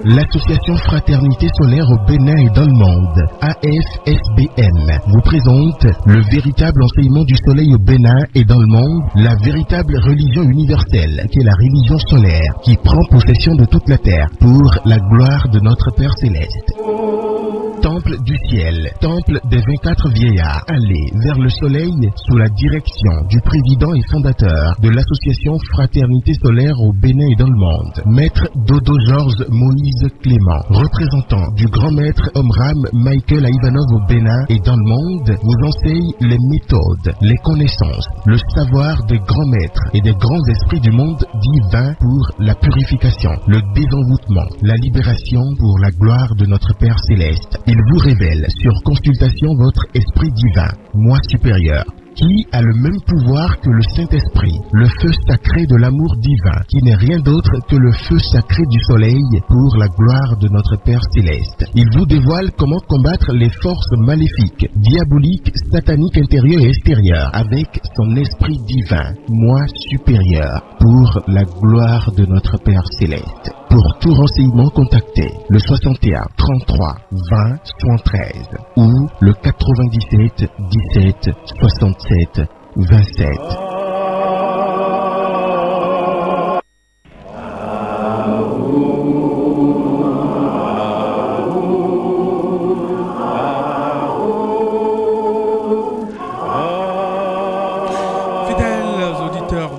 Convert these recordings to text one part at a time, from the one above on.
L'association Fraternité Solaire au Bénin et dans le monde, AFSBM, vous présente le véritable enseignement du soleil au Bénin et dans le monde, la véritable religion universelle, qui est la religion solaire, qui prend possession de toute la terre pour la gloire de notre Père Céleste. Temple du ciel, temple des 24 vieillards, allez vers le soleil sous la direction du président et fondateur de l'association Fraternité Solaire au Bénin et dans le monde, Maître Dodo Georges Moïse Clément, représentant du grand maître Omram Michael Ivanov au Bénin et dans le monde, vous enseigne les méthodes, les connaissances, le savoir des grands maîtres et des grands esprits du monde divin pour la purification, le désenvoûtement, la libération pour la gloire de notre Père Céleste. Il vous révèle sur consultation votre esprit divin, moi supérieur, qui a le même pouvoir que le Saint-Esprit, le feu sacré de l'amour divin, qui n'est rien d'autre que le feu sacré du soleil pour la gloire de notre Père Céleste. Il vous dévoile comment combattre les forces maléfiques, diaboliques, sataniques intérieures et extérieures, avec son esprit divin, moi supérieur, pour la gloire de notre Père Céleste. Pour tout renseignement, contactez le 61 33 20 73 ou le 97 17 67 27.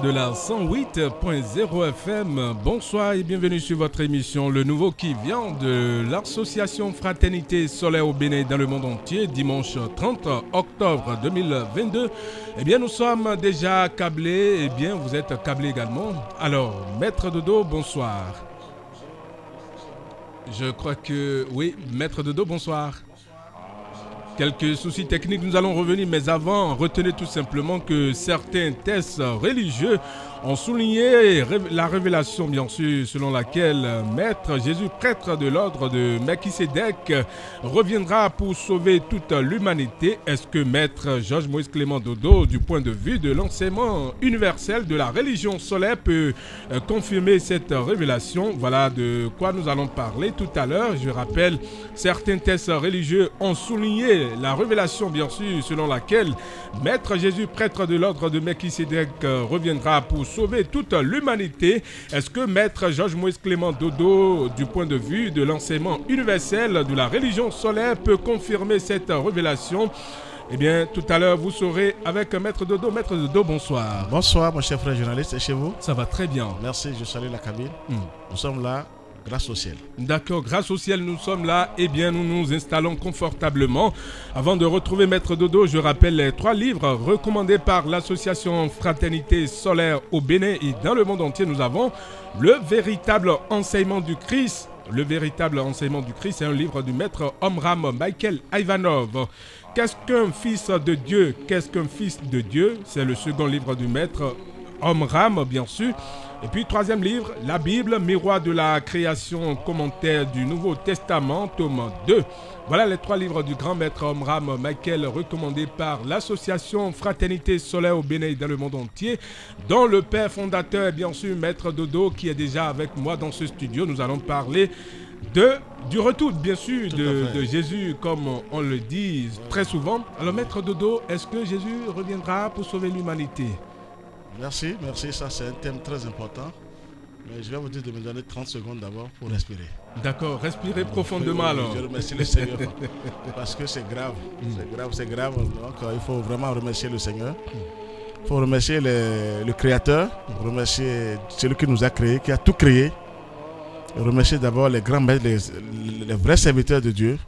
De la 108.0 FM, bonsoir et bienvenue sur votre émission Le Nouveau qui vient de l'association Fraternité Solaire au Bénin dans le monde entier, dimanche 30 octobre 2022. Eh bien, nous sommes déjà câblés, eh bien, vous êtes câblés également. Alors, Maître Dodo, bonsoir. Je crois que, oui, Maître Dodo, bonsoir. Quelques soucis techniques, nous allons revenir, mais avant, retenez tout simplement que certains tests religieux ont souligné la révélation, bien sûr, selon laquelle Maître Jésus, prêtre de l'ordre de Melchisédek, reviendra pour sauver toute l'humanité. Est-ce que Maître Georges Moïse Clément Dodo, du point de vue de l'enseignement universel de la religion solaire, peut confirmer cette révélation? Voilà de quoi nous allons parler tout à l'heure. Je rappelle, certains tests religieux ont souligné la révélation, bien sûr, selon laquelle Maître Jésus, prêtre de l'ordre de Melchisédek, reviendra pour sauver toute l'humanité. Est-ce que Maître Georges Moïse Clément Dodo, du point de vue de l'enseignement universel de la religion solaire, peut confirmer cette révélation? Eh bien, tout à l'heure, vous saurez avec Maître Dodo. Maître Dodo, bonsoir. Bonsoir, mon cher frère journaliste. Et chez vous? Ça va très bien. Merci, je salue la cabine. Nous sommes là. Grâce au ciel. D'accord, grâce au ciel, nous sommes là. Eh bien, nous nous installons confortablement. Avant de retrouver Maître Dodo, je rappelle les 3 livres recommandés par l'association Fraternité Solaire au Bénin et dans le monde entier. Nous avons Le véritable enseignement du Christ. Le véritable enseignement du Christ, c'est un livre du maître Omram Michael Ivanov. Qu'est-ce qu'un fils de Dieu? Qu'est-ce qu'un fils de Dieu? C'est le second livre du maître Omram, bien sûr. Et puis, 3e livre, la Bible, miroir de la création, commentaire du Nouveau Testament, tome 2. Voilà les 3 livres du grand maître Omram Michael, recommandés par l'association Fraternité Solaire au Bénin et dans le monde entier, dont le père fondateur est bien sûr Maître Dodo, qui est déjà avec moi dans ce studio. Nous allons parler du retour, bien sûr, de Jésus, comme on le dit très souvent. Alors, Maître Dodo, est-ce que Jésus reviendra pour sauver l'humanité? Merci, ça c'est un thème très important. Mais je vais vous dire de me donner 30 secondes d'abord pour respirer. D'accord, respirez profondément alors. Je remercie le Seigneur parce que c'est grave. C'est grave. Donc il faut vraiment remercier le Seigneur. Il faut remercier le Créateur, remercier celui qui nous a créés, qui a tout créé. Et remercier d'abord les grands maîtres, les vrais serviteurs de Dieu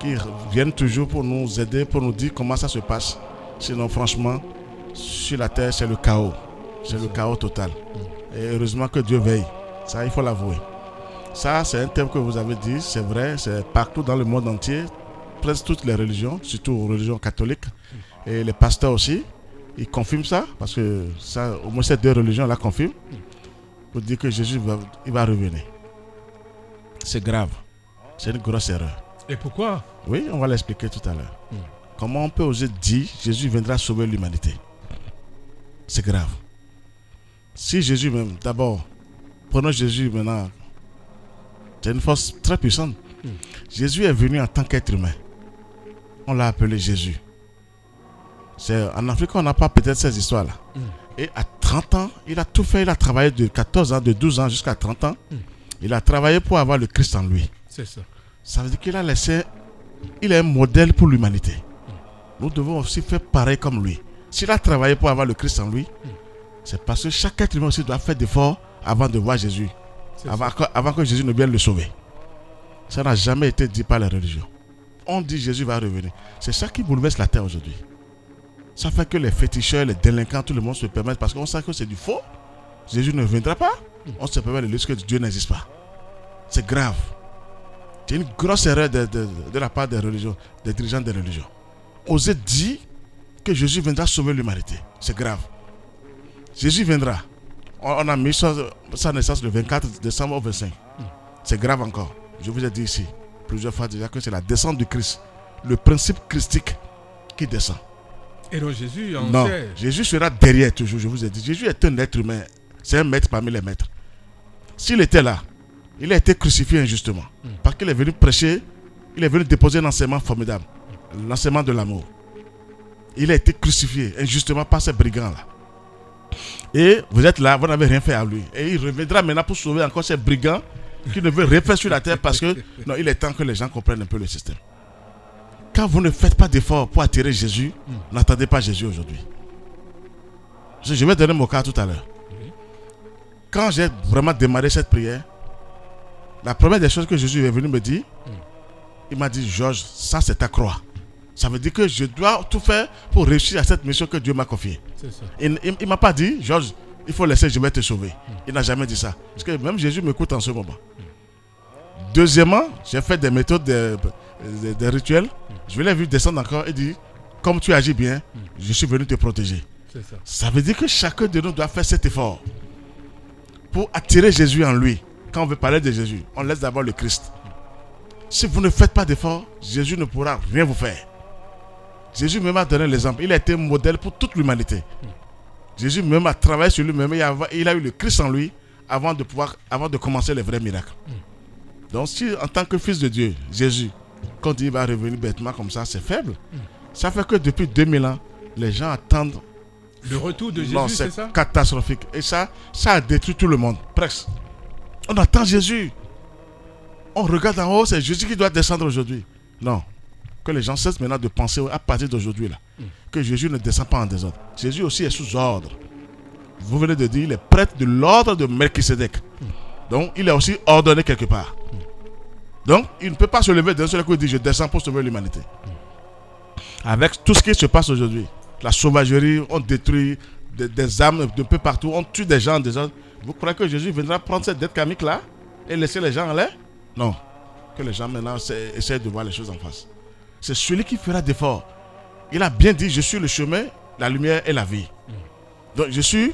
qui viennent toujours pour nous aider, pour nous dire comment ça se passe. Sinon franchement, sur la terre c'est le chaos. C'est le chaos total. Et heureusement que Dieu veille. Ça, il faut l'avouer. Ça, c'est un thème que vous avez dit. C'est vrai, c'est partout dans le monde entier. Presque toutes les religions, surtout les religions catholiques. Et les pasteurs aussi, ils confirment ça. Parce que ça, au moins ces 2 religions la confirment. Pour dire que Jésus va revenir. C'est grave. C'est une grosse erreur. Et pourquoi? Oui, on va l'expliquer tout à l'heure. Comment on peut oser dire Jésus viendra sauver l'humanité? C'est grave. Si Jésus même, d'abord, prenons Jésus maintenant. C'est une force très puissante. Jésus est venu en tant qu'être humain. On l'a appelé Jésus. En Afrique, on n'a pas peut-être ces histoires-là. Et à 30 ans, il a tout fait. Il a travaillé de 14 ans, de 12 ans jusqu'à 30 ans. Il a travaillé pour avoir le Christ en lui. C'est ça. Ça veut dire qu'il a laissé... Il est un modèle pour l'humanité. Nous devons aussi faire pareil comme lui. S'il a travaillé pour avoir le Christ en lui, c'est parce que chaque être humain aussi doit faire d'efforts avant de voir Jésus. Avant que Jésus ne vienne le sauver. Ça n'a jamais été dit par les religions. On dit Jésus va revenir. C'est ça qui bouleverse la terre aujourd'hui. Ça fait que les féticheurs, les délinquants, tout le monde se permettent parce qu'on sait que c'est du faux. Jésus ne viendra pas. On se permet de dire que Dieu n'existe pas. C'est grave. C'est une grosse erreur de la part des religions, des dirigeants des religions. Oser dire que Jésus viendra sauver l'humanité. C'est grave. Jésus viendra. On a mis sa naissance le 24 décembre au 25. C'est grave encore. Je vous ai dit ici plusieurs fois déjà que c'est la descente du Christ. Le principe christique qui descend. Et donc Jésus, non, Jésus sera derrière toujours, je vous ai dit. Jésus est un être humain. C'est un maître parmi les maîtres. S'il était là, il a été crucifié injustement. Parce qu'il est venu prêcher, il est venu déposer un enseignement formidable. L'enseignement de l'amour. Il a été crucifié injustement par ces brigands-là. Et vous êtes là, vous n'avez rien fait à lui. Et il reviendra maintenant pour sauver encore ces brigands qui ne veulent rien faire sur la terre parce que non, il est temps que les gens comprennent un peu le système. Quand vous ne faites pas d'efforts pour attirer Jésus, n'attendez pas Jésus aujourd'hui. Je vais donner mon cas tout à l'heure. Quand j'ai vraiment démarré cette prière, la première des choses que Jésus est venu me dire, il m'a dit, Georges, ça c'est ta croix. Ça veut dire que je dois tout faire pour réussir à cette mission que Dieu m'a confiée. Il ne m'a pas dit, Georges, il faut laisser, je vais te sauver. Il n'a jamais dit ça. Parce que même Jésus m'écoute en ce moment. Deuxièmement, j'ai fait des méthodes, des rituels. Je l'ai vu descendre encore et dire, comme tu agis bien, je suis venu te protéger. Ça veut dire que chacun de nous doit faire cet effort pour attirer Jésus en lui. Quand on veut parler de Jésus, on laisse d'abord le Christ. Si vous ne faites pas d'effort, Jésus ne pourra rien vous faire. Jésus même a donné l'exemple. Il a été un modèle pour toute l'humanité. Jésus même a travaillé sur lui-même. Il a eu le Christ en lui avant de commencer les vrais miracles. Donc si en tant que fils de Dieu, Jésus, quand il va revenir bêtement comme ça, c'est faible. Ça fait que depuis 2000 ans, les gens attendent le retour de Jésus, c'est ça? Catastrophique. Et ça a détruit tout le monde, presque. On attend Jésus. On regarde en haut, c'est Jésus qui doit descendre aujourd'hui. Non. Que les gens cessent maintenant de penser à partir d'aujourd'hui là, que Jésus ne descend pas en désordre. Jésus aussi est sous ordre. Vous venez de dire, il est prêtre de l'ordre de Melchisédek. Donc, il est aussi ordonné quelque part. Donc, il ne peut pas se lever d'un seul coup et dire, je descends pour sauver l'humanité. Avec tout ce qui se passe aujourd'hui, la sauvagerie, on détruit des âmes de peu partout, on tue des gens en désordre. Vous croyez que Jésus viendra prendre cette dette karmique là et laisser les gens en l'air? Non. Que les gens maintenant essaient de voir les choses en face. C'est celui qui fera d'efforts. Il a bien dit, je suis le chemin, la lumière et la vie. Donc je suis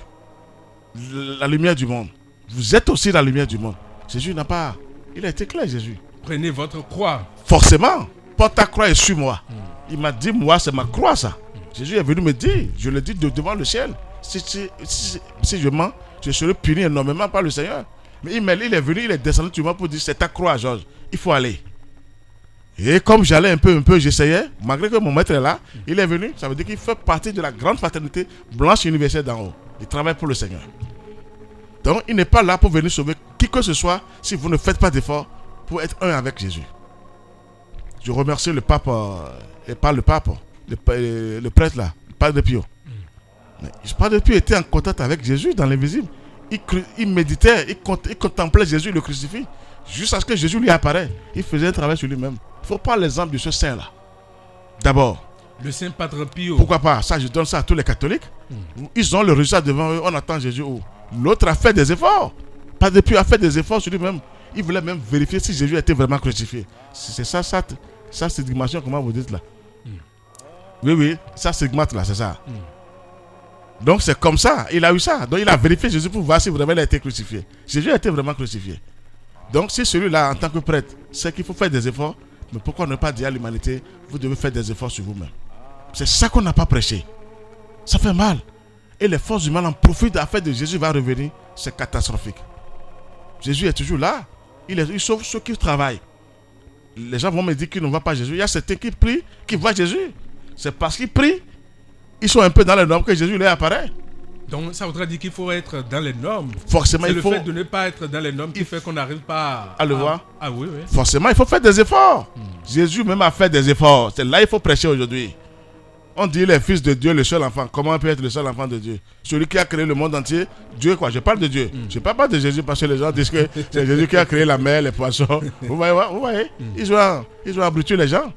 la lumière du monde. Vous êtes aussi la lumière du monde. Jésus n'a pas... Il a été clair, Jésus. Prenez votre croix. Forcément. Porte ta croix et suis-moi. Il m'a dit, moi, c'est ma croix, ça. Jésus est venu me dire, je le dis devant le ciel. Si je mens, je serai puni énormément par le Seigneur. Mais il est venu, il est descendu sur moi pour dire, c'est ta croix, Georges. Il faut aller. Et comme j'allais un peu, j'essayais, malgré que mon maître est là, il est venu. Ça veut dire qu'il fait partie de la grande fraternité blanche universelle d'en haut. Il travaille pour le Seigneur. Donc, il n'est pas là pour venir sauver qui que ce soit si vous ne faites pas d'efforts pour être un avec Jésus. Je remercie le pape, et pas le pape, le prêtre là, le Padre Pio. Le Padre Pio était en contact avec Jésus dans l'invisible. Il méditait, il contemplait Jésus, le crucifix. Jusqu'à ce que Jésus lui apparaît. Il faisait un travail sur lui-même. Il faut prendre l'exemple de ce saint-là. D'abord. Le saint Padre Pio. Pourquoi pas? Ça, je donne ça à tous les catholiques. Ils ont le résultat devant eux. On attend Jésus. L'autre a fait des efforts. Padre Pio a fait des efforts sur lui-même. Il voulait même vérifier si Jésus était vraiment crucifié. C'est ça stigmatisation, comment vous dites là? Oui, ça stigmate là, c'est ça. Donc c'est comme ça. Il a eu ça. Donc il a vérifié Jésus pour voir si vraiment il a été crucifié. Jésus a été vraiment crucifié. Donc si celui-là, en tant que prêtre, sait qu'il faut faire des efforts, mais pourquoi ne pas dire à l'humanité, vous devez faire des efforts sur vous-même? C'est ça qu'on n'a pas prêché. Ça fait mal. et les forces du mal en profitent afin que Jésus va revenir, c'est catastrophique. Jésus est toujours là. Il sauve ceux qui travaillent. Les gens vont me dire qu'ils ne voient pas Jésus. Il y a certains qui prient, qui voient Jésus. C'est parce qu'ils prient, ils sont un peu dans les normes que Jésus leur apparaît. Donc ça voudrait dire qu'il faut être dans les normes. Forcément, c'est le fait de ne pas être dans les normes qui fait qu'on n'arrive pas à le voir. Ah oui, oui. Forcément, il faut faire des efforts. Jésus même a fait des efforts. C'est là qu'il faut prêcher aujourd'hui. On dit les fils de Dieu, le seul enfant. Comment on peut être le seul enfant de Dieu? Celui qui a créé le monde entier. Dieu quoi? Je parle de Dieu. Je ne parle pas de Jésus parce que les gens disent que c'est Jésus qui a créé la mer, les poissons. Vous voyez? Ils ont abreuvé les gens.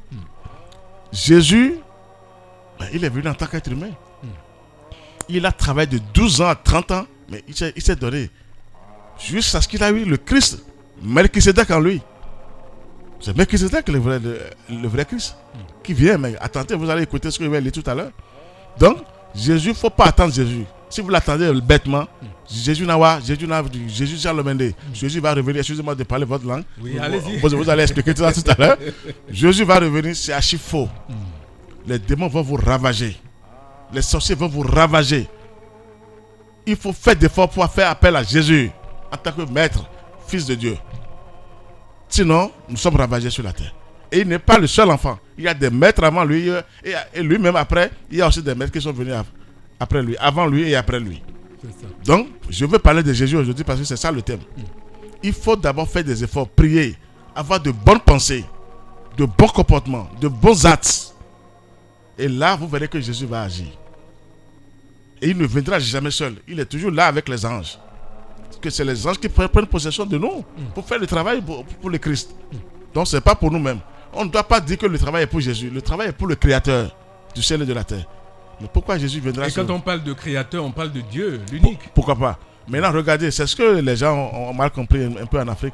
Jésus, il est venu en tant qu'être humain. Il a travaillé de 12 ans à 30 ans, mais il s'est donné jusqu'à ce qu'il a eu le Christ, Melchisedec en lui. C'est Melchisedec le vrai Christ qui vient. Mais attendez, vous allez écouter ce que je vais lire tout à l'heure. Donc, Jésus, il ne faut pas attendre Jésus. Si vous l'attendez bêtement, Jésus Charles Mendé, Jésus va revenir. Excusez-moi de parler votre langue. Oui, allez-y. Vous allez expliquer tout ça tout à l'heure. Jésus va revenir, c'est archi faux. Les démons vont vous ravager. Les sorciers vont vous ravager. Il faut faire d'efforts pour faire appel à Jésus en tant que maître, fils de Dieu. Sinon, nous sommes ravagés sur la terre. Et il n'est pas le seul enfant. Il y a des maîtres avant lui et lui-même après. Il y a aussi des maîtres qui sont venus après lui, avant lui et après lui. Donc, je veux parler de Jésus aujourd'hui parce que c'est ça le thème. Il faut d'abord faire des efforts, prier, avoir de bonnes pensées, de bons comportements, de bons actes. Et là, vous verrez que Jésus va agir. Et il ne viendra jamais seul. Il est toujours là avec les anges. Parce que c'est les anges qui prennent possession de nous pour faire le travail pour le Christ. Donc, ce n'est pas pour nous-mêmes. On ne doit pas dire que le travail est pour Jésus. Le travail est pour le Créateur du ciel et de la terre. Mais pourquoi Jésus viendra seul? Et quand on parle de Créateur, on parle de Dieu, l'unique. Pourquoi pas? Maintenant, regardez, c'est ce que les gens ont mal compris un peu en Afrique.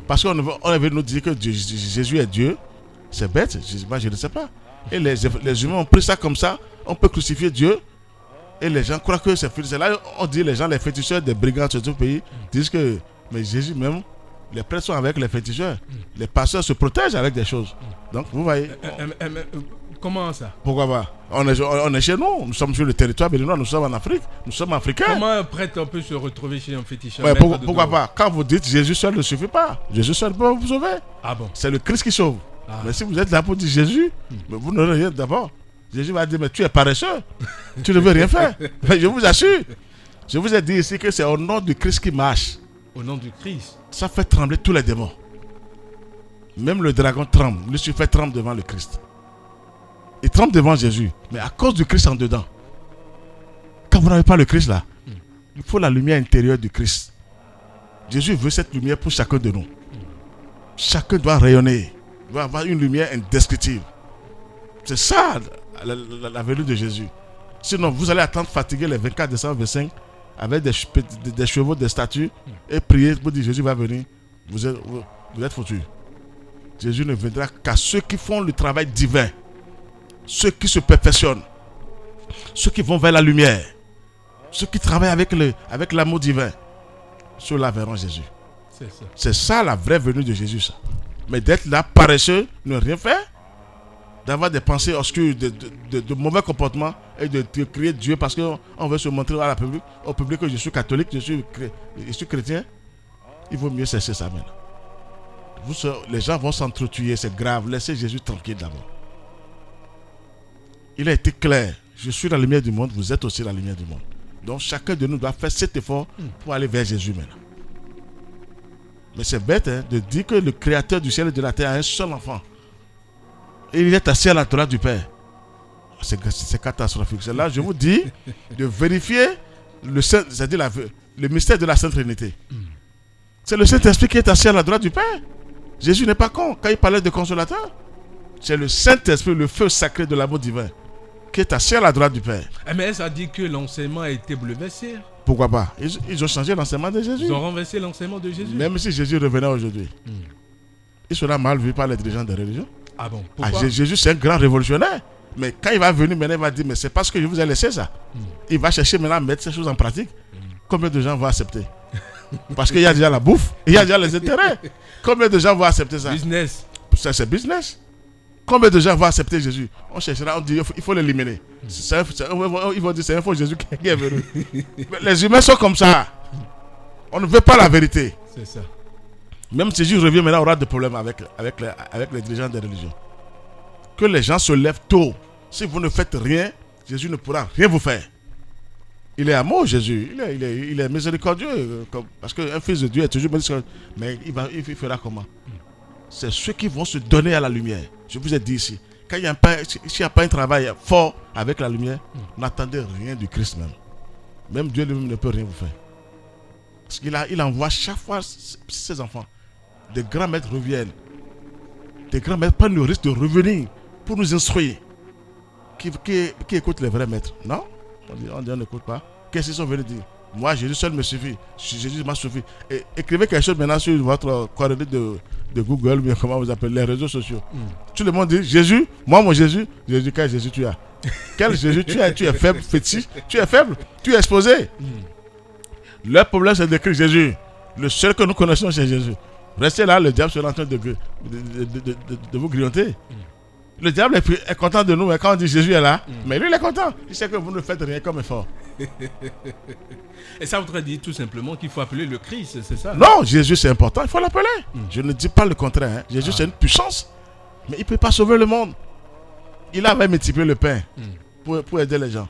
Parce qu'on est venu nous dire que Jésus est Dieu. C'est bête. Moi, je ne sais pas. Et les humains ont pris ça comme ça. On peut crucifier Dieu. Et les gens croient que c'est là. On dit les gens, les féticheurs des brigands de tout pays, disent que mais Jésus même, les prêtres sont avec les féticheurs. Les pasteurs se protègent avec des choses. Donc vous voyez. Comment ça? Pourquoi pas? On est chez nous. Nous sommes sur le territoire béninois. Nous sommes en Afrique. Nous sommes africains. Comment un prêtre peut se retrouver chez un féticheur? Ouais, pourquoi pas? Quand vous dites Jésus seul ne suffit pas. Jésus seul peut vous sauver. Ah bon? C'est le Christ qui sauve. Mais si vous êtes là pour dire Jésus, mais vous n'aurez rien d'abord. Jésus va dire, mais tu es paresseux. Tu ne veux rien faire. Mais je vous assure. Je vous ai dit ici que c'est au nom du Christ qui marche. Au nom du Christ. Ça fait trembler tous les démons. Même le dragon tremble. Lucifer tremble devant le Christ. Il tremble devant Jésus. Mais à cause du Christ en dedans. Quand vous n'avez pas le Christ là, il faut la lumière intérieure du Christ. Jésus veut cette lumière pour chacun de nous. Chacun doit rayonner. Doit avoir une lumière indescriptible. C'est ça la venue de Jésus. Sinon, vous allez attendre fatigué les 24 décembre 25 avec des chevaux, des statues et prier pour dire Jésus va venir. Vous êtes foutus. Jésus ne viendra qu'à ceux qui font le travail divin, ceux qui se perfectionnent, ceux qui vont vers la lumière, ceux qui travaillent avec l'amour divin. Ceux-là verront Jésus. C'est ça la vraie venue de Jésus. Ça. Mais d'être là paresseux, ne rien faire, d'avoir des pensées obscures, de mauvais comportements et de crier Dieu parce qu'on veut se montrer au public que je suis catholique, je suis chrétien, il vaut mieux cesser ça maintenant. Les gens vont s'entretuer, c'est grave. Laissez Jésus tranquille d'abord. Il a été clair. Je suis la lumière du monde, vous êtes aussi la lumière du monde. Donc chacun de nous doit faire cet effort pour aller vers Jésus maintenant. Mais c'est bête de dire que le Créateur du ciel et de la terre a un seul enfant. Et il est assis à la droite du Père. C'est catastrophique. C'est là, je vous dis, de vérifier le mystère de la Sainte Trinité. C'est le Saint-Esprit qui est assis à la droite du Père. Jésus n'est pas con quand il parlait de consolateur. C'est le Saint-Esprit, le feu sacré de l'amour divin, qui est assis à la droite du Père. Mais ça dit que l'enseignement a été bouleversé. Pourquoi pas? Ils ont changé l'enseignement de Jésus. Ils ont renversé l'enseignement de Jésus. Même si Jésus revenait aujourd'hui, il sera mal vu par les dirigeants des religions. Ah bon? Pourquoi? Jésus, c'est un grand révolutionnaire. Mais quand il va venir, maintenant, il va dire, mais c'est parce que je vous ai laissé ça. Il va chercher maintenant à mettre ces choses en pratique. Combien de gens vont accepter? Parce qu'il y a déjà la bouffe, il y a déjà les intérêts. Combien de gens vont accepter ça? Business. Ça, c'est business. Combien de gens vont accepter Jésus? On cherchera, on dit il faut l'éliminer. Ils vont dire c'est un faux Jésus qui est venu. Les humains sont comme ça. On ne veut pas la vérité. C'est ça. Même si Jésus revient maintenant, on aura des problèmes avec les dirigeants des religions. Que les gens se lèvent tôt. Si vous ne faites rien, Jésus ne pourra rien vous faire. Il est amour, Jésus. Il est miséricordieux. Parce qu'un fils de Dieu est toujours miséricordieux. Mais il fera comment? C'est ceux qui vont se donner à la lumière. Je vous ai dit ici. Quand il n'y a pas un travail fort avec la lumière, n'attendez rien du Christ même. Même Dieu lui-même ne peut rien vous faire. Parce qu'il envoie chaque fois ses enfants. Des grands maîtres reviennent. Des grands maîtres prennent le risque de revenir pour nous instruire. Qui écoute les vrais maîtres? Non? On n'écoute pas. Qu'est-ce qu'ils sont venus dire? Moi, Jésus seul me suffit. Jésus m'a suffi. Et écrivez quelque chose maintenant sur votre coordonnée de Google, bien comment vous appelez, les réseaux sociaux. Tout le monde dit Jésus, moi mon Jésus. Jésus, quel Jésus tu as? Quel Jésus tu as? Tu es faible, fétiche. Tu es faible. Tu es exposé. Le problème, c'est d'écrire Jésus. Le seul que nous connaissons, c'est Jésus. Restez là, le diable sera en train de vous grignoter. Le diable est content de nous, mais quand on dit Jésus est là, mais lui il est content. Il sait que vous ne faites rien comme effort. Et ça voudrait dire tout simplement qu'il faut appeler le Christ, c'est ça? Non, Jésus c'est important, il faut l'appeler. Je ne dis pas le contraire. Hein. Jésus c'est une puissance, mais il ne peut pas sauver le monde. Il avait multiplié le pain pour aider les gens.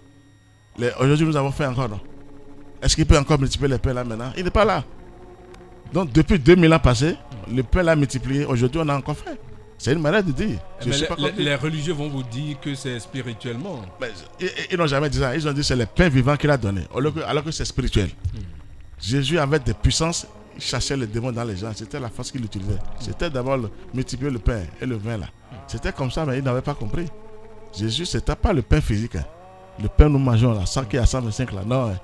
Aujourd'hui nous avons fait encore, non? Est-ce qu'il peut encore multiplier les pains là maintenant? Il n'est pas là. Donc depuis 2000 ans passés, le pain l'a multiplié. Aujourd'hui on a encore fait. C'est une manière de dire. Les religieux vont vous dire que c'est spirituellement. Mais, ils n'ont jamais dit ça. Ils ont dit que c'est le pain vivant qu'il a donné. Alors que c'est spirituel. Jésus avait des puissances. Il chassait les démons dans les gens. C'était la force qu'il utilisait. C'était d'abord multiplier le pain et le vin là. C'était comme ça, mais ils n'avaient pas compris. Jésus, c'était pas le pain physique. Hein. Le pain nous mangeons là, 100 qui est à 125 là. Non, hein.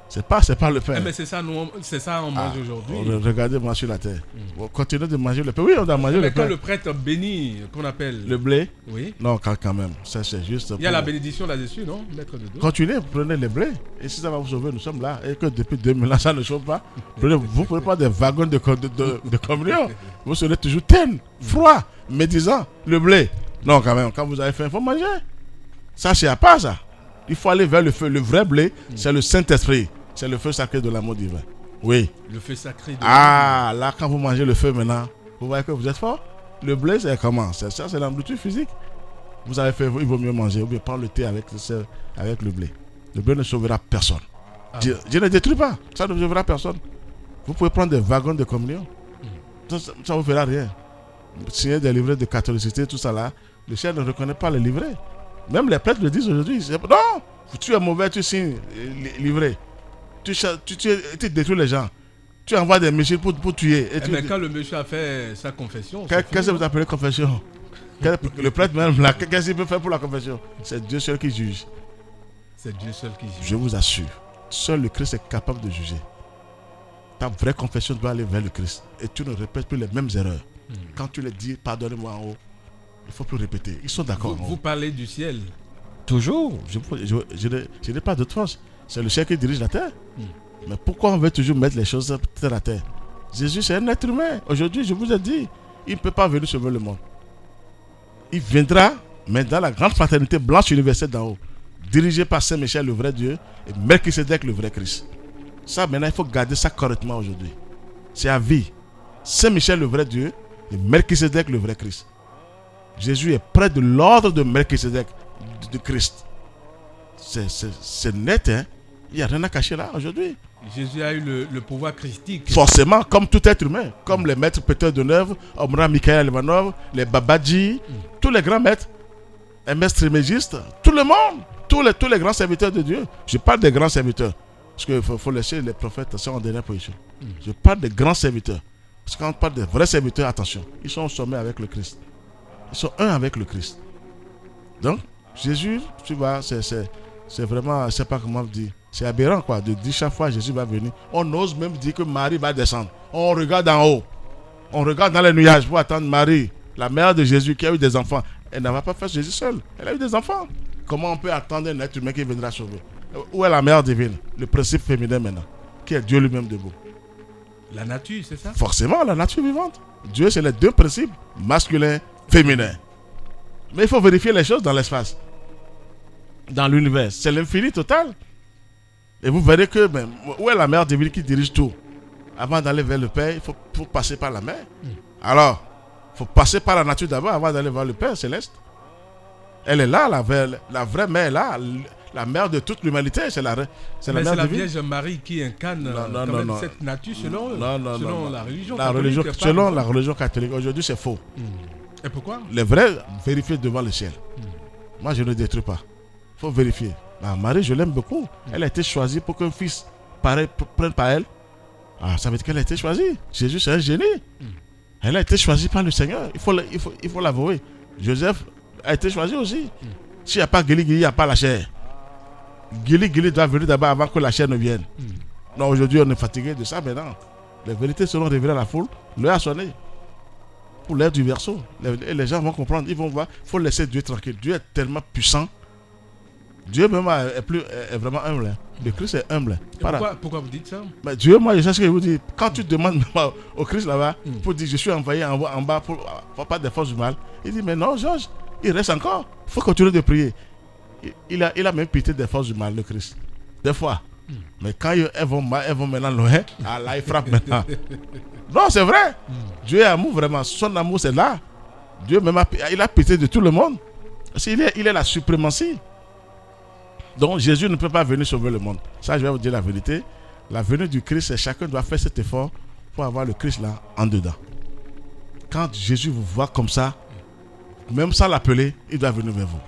C'est pas le pain. Mais c'est ça on mange aujourd'hui. Regardez-moi sur la terre. On continue de manger le pain. Oui, on doit manger le pain. Quand le prêtre bénit, qu'on appelle le blé. Oui. Non, quand même. Ça c'est juste. Il y a la bénédiction là-dessus, non? Maître de dos. Continuez, prenez le blé. Et si ça va vous sauver, nous sommes là. Et que depuis 2000 ans, ça ne sauve pas. Vous ne prenez pas des wagons de communion. Vous serez toujours terne, froid, médisant. Le blé. Non, quand même. Quand vous avez faim, il faut manger. Ça, c'est à part ça. Il faut aller vers le feu. Le vrai blé, c'est le Saint-Esprit. C'est le feu sacré de l'amour divin. Oui. Le feu sacré de l'amour. Là, quand vous mangez le feu maintenant, vous voyez que vous êtes fort. Le blé, c'est comment? C'est ça, c'est la nourriture physique. Vous avez fait, il vaut mieux manger ou bien prendre le thé avec le blé. Le blé ne sauvera personne. Dieu ne détruit pas. Ça ne sauvera personne. Vous pouvez prendre des wagons de communion. Ça ne vous fera rien. Signer des livrets de catholicité, tout ça là, le ciel ne reconnaît pas les livrets. Même les prêtres le disent aujourd'hui. Non, tu es mauvais, tu signes livré. Tu détruis les gens. Tu envoies des messieurs pour tuer. Mais quand le monsieur a fait sa confession... Qu'est-ce que vous appelez confession? Le prêtre même, qu'est-ce qu'il peut faire pour la confession? C'est Dieu seul qui juge. C'est Dieu seul qui juge. Je vous assure, seul le Christ est capable de juger. Ta vraie confession doit aller vers le Christ. Et tu ne répètes plus les mêmes erreurs. Quand tu les dis, pardonnez-moi en haut, il ne faut plus répéter. Ils sont d'accord. Vous parlez du ciel. Toujours. Je n'ai pas d'autre force. C'est le ciel qui dirige la terre. Mais pourquoi on veut toujours mettre les choses terre à terre? Jésus, c'est un être humain. Aujourd'hui, je vous ai dit, il ne peut pas venir sauver le monde. Il viendra, mais dans la grande fraternité blanche universelle d'en haut, dirigé par Saint Michel, le vrai Dieu, et Melchisédek, le vrai Christ. Ça, maintenant, il faut garder ça correctement aujourd'hui. C'est à vie. Saint Michel, le vrai Dieu, et Melchisédek, le vrai Christ. Jésus est près de l'ordre de Melchisédek, de Christ. C'est net, hein? Il n'y a rien à cacher là aujourd'hui. Jésus a eu le pouvoir christique. Forcément, comme tout être humain. Comme les maîtres Peter de Neuve, Omra Mikhaël Ivanov, les Babadji, tous les grands maîtres, MS Trémégiste, tout le monde, tous les grands serviteurs de Dieu. Je parle des grands serviteurs. Parce qu'il faut laisser les prophètes en dernière position. Je parle des grands serviteurs. Parce que quand on parle des vrais serviteurs, attention, ils sont au sommet avec le Christ. Ils sont un avec le Christ. Donc, Jésus, tu vois, c'est vraiment, je ne sais pas comment dire, c'est aberrant quoi, de dire chaque fois Jésus va venir. On ose même dire que Marie va descendre. On regarde en haut. On regarde dans les nuages pour attendre Marie, la mère de Jésus qui a eu des enfants. Elle n'a pas fait Jésus seul. Elle a eu des enfants. Comment on peut attendre un être humain qui viendra sauver? Où est la mère divine? Le principe féminin maintenant, qui est Dieu lui-même debout. La nature, c'est ça? Forcément, la nature vivante. Dieu, c'est les deux principes, masculin, féminin. Mais il faut vérifier les choses dans l'espace, dans l'univers. C'est l'infini total. Et vous verrez que ben, où est la mère divine qui dirige tout? Avant d'aller vers le Père, il faut passer par la mer. Alors, il faut passer par la nature d'abord avant d'aller vers le Père céleste. Elle est là, la vraie mère est là. La mère de toute l'humanité, c'est la mère divine. C'est la Vierge Marie qui incarne cette nature selon eux, selon la religion catholique. Selon la religion catholique. Aujourd'hui, c'est faux. Et pourquoi? Les vrais, vérifiez devant le ciel. Moi, je ne détruis pas. Il faut vérifier. Marie, je l'aime beaucoup. Elle a été choisie pour qu'un fils pareil prenne par elle. Ça veut dire qu'elle a été choisie. Jésus, c'est un génie. Elle a été choisie par le Seigneur. Il faut l'avouer. Joseph a été choisi aussi. S'il n'y a pas Guili, il n'y a pas la chair. Guili doit venir d'abord avant que la chair ne vienne. Non, aujourd'hui, on est fatigué de ça maintenant. Les vérités seront révélées à la foule. L'heure a sonné. Pour l'heure du verseau. Les gens vont comprendre. Ils vont voir. Il faut laisser Dieu tranquille. Dieu est tellement puissant. Dieu même est vraiment humble. Le Christ est humble. Pourquoi vous dites ça? Mais Dieu, moi je sais ce que je vous dis. Quand tu demandes au Christ là-bas pour dire je suis envoyé en bas pour pas des forces du mal, il dit mais non Georges, il reste encore. Il faut continuer de prier. Il a même pitié des forces du mal, le Christ. Des fois. Mais quand elles vont maintenant loin, là il frappe maintenant. Non, c'est vrai. Dieu est amour vraiment. Son amour c'est là. Dieu même il a pitié de tout le monde. Il est la suprématie. Donc Jésus ne peut pas venir sauver le monde. Ça, je vais vous dire la vérité. La venue du Christ, c'est chacun doit faire cet effort pour avoir le Christ là en dedans. Quand Jésus vous voit comme ça, même sans l'appeler, il doit venir vers vous.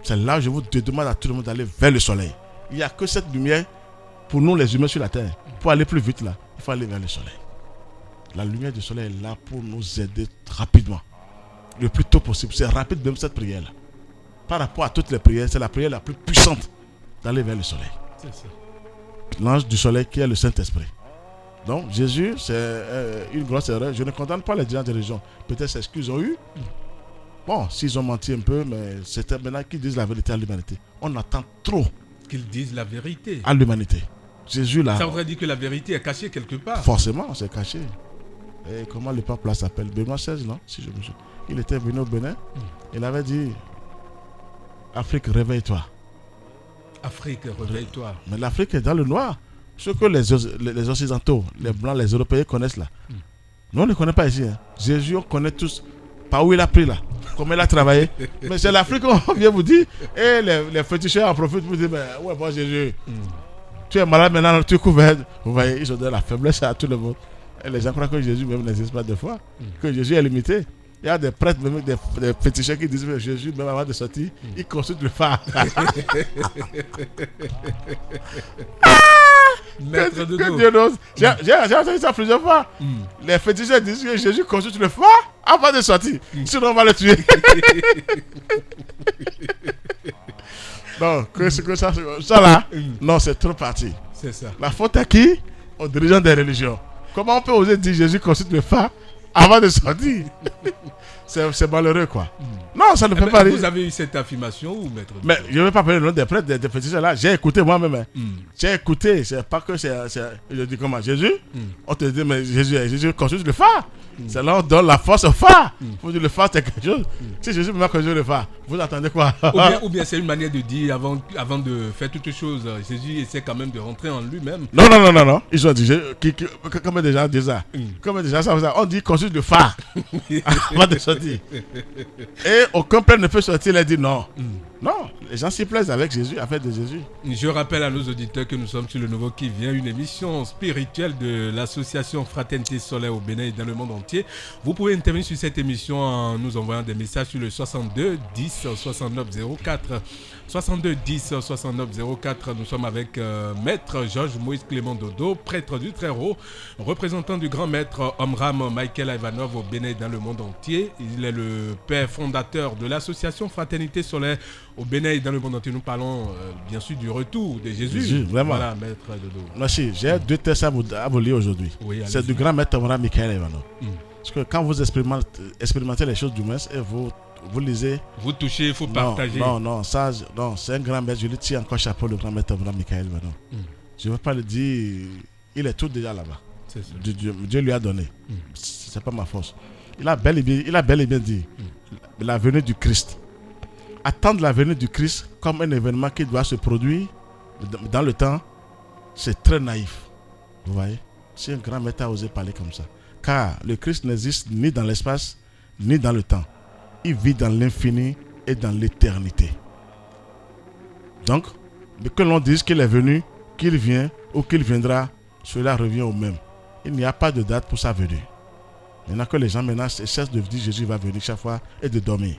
C'est là où je vous demande à tout le monde d'aller vers le soleil. Il n'y a que cette lumière pour nous les humains sur la terre. Pour aller plus vite là, il faut aller vers le soleil. La lumière du soleil est là pour nous aider rapidement. Le plus tôt possible. C'est rapide même cette prière là. Par rapport à toutes les prières, c'est la prière la plus puissante d'aller vers le soleil. C'est ça. L'ange du soleil qui est le Saint-Esprit. Donc Jésus, c'est une grosse erreur. Je ne condamne pas les dirigeants de religion. Peut-être c'est ce qu'ils ont eu. Bon, s'ils ont menti un peu, mais c'est maintenant qu'ils disent la vérité à l'humanité. On attend trop qu'ils disent la vérité à l'humanité. Jésus là. Ça voudrait dire que la vérité est cachée quelque part. Forcément, c'est caché. Et comment le pape là s'appelle? Benoît XVI, non? Si je me souviens. Il était venu au Bénin. Il avait dit Afrique, réveille-toi. Afrique, réveille-toi. Mais l'Afrique est dans le noir. Ce que les Occidentaux, les Blancs, les Européens connaissent là. Nous, on ne connaît pas ici. Jésus, on connaît tous par où il a pris là, comment il a travaillé. Mais c'est l'Afrique, on vient vous dire. Et les féticheurs en profitent pour dire mais ouais, bon Jésus, tu es malade maintenant, tu es couvert. Vous voyez, ils ont donné la faiblesse à tout le monde. Et les gens croient que Jésus même n'existe pas de fois. Que Jésus est limité. Il y a des prêtres, même des féticheurs qui disent que Jésus, même avant de sortir, il consulte le phare. Maître de dos. Dieu n'ose. J'ai entendu ça plusieurs fois. Les féticheurs disent que Jésus consulte le phare avant de sortir. Sinon, on va le tuer. Donc, que ça là, non, c'est trop parti. C'est ça. La faute à qui? Aux dirigeants des religions. Comment on peut oser dire Jésus consulte le phare avant de sortir? C'est malheureux quoi. Non, ça ne peut pas arriver. Vous avez eu cette affirmation ou maître? Mais je ne vais pas parler le nom des prêtres, des féticheurs là. J'ai écouté moi-même. J'ai écouté. C'est pas que c'est. Je dis comment? Jésus? On te dit, mais Jésus consulte le phare. C'est là on donne la force au phare. Il faut dire le phare c'est quelque chose. Si Jésus m'a conduit le phare, vous attendez quoi? Ou bien c'est une manière de dire avant de faire toute chose, Jésus essaie quand même de rentrer en lui-même. Non. Ils ont dit, comment des gens disent ça? Comment des gens savent ça? On dit consulte le phare avant de sortir. Et aucun père ne peut sortir et dire non. Non, les gens s'y plaisent avec Jésus, avec de Jésus. Je rappelle à nos auditeurs que nous sommes sur Le Nouveau qui vient, une émission spirituelle de l'association Fraternité Solaire au Bénin et dans le monde entier. Vous pouvez intervenir sur cette émission en nous envoyant des messages sur le 62 10 69 04. 62 10 69 04. Nous sommes avec Maître Georges Moïse Clément Dodo, prêtre du Très-Haut, représentant du grand maître Omram Michael Ivanov au Bénin et dans le monde entier. Il est le père fondateur de l'association Fraternité Solaire au Bénin et dans le monde entier. Nous parlons bien sûr du retour de Jésus. Vraiment. Voilà, Maître Dodo. Merci. J'ai deux textes à vous lire aujourd'hui. Oui, c'est du grand maître Omram Michael Ivanov. Parce que quand vous expérimentez les choses du moins et vous lisez. Vous touchez, il faut partager. Non, c'est un grand maître. Je lui tire encore chapeau, le grand maître Omram Michael Ivanov. Je ne veux pas le dire, il est tout déjà là-bas. Dieu lui a donné. C'est pas ma force. Il a bel et bien dit la venue du Christ. Attendre la venue du Christ comme un événement qui doit se produire dans le temps, c'est très naïf. Vous voyez? Si un grand maître a osé parler comme ça. Car le Christ n'existe ni dans l'espace, ni dans le temps. Il vit dans l'infini et dans l'éternité. Donc, que l'on dise qu'il est venu, qu'il vient ou qu'il viendra, cela revient au même. Il n'y a pas de date pour sa venue. Maintenant que les gens cessent de dire Jésus va venir chaque fois et de dormir.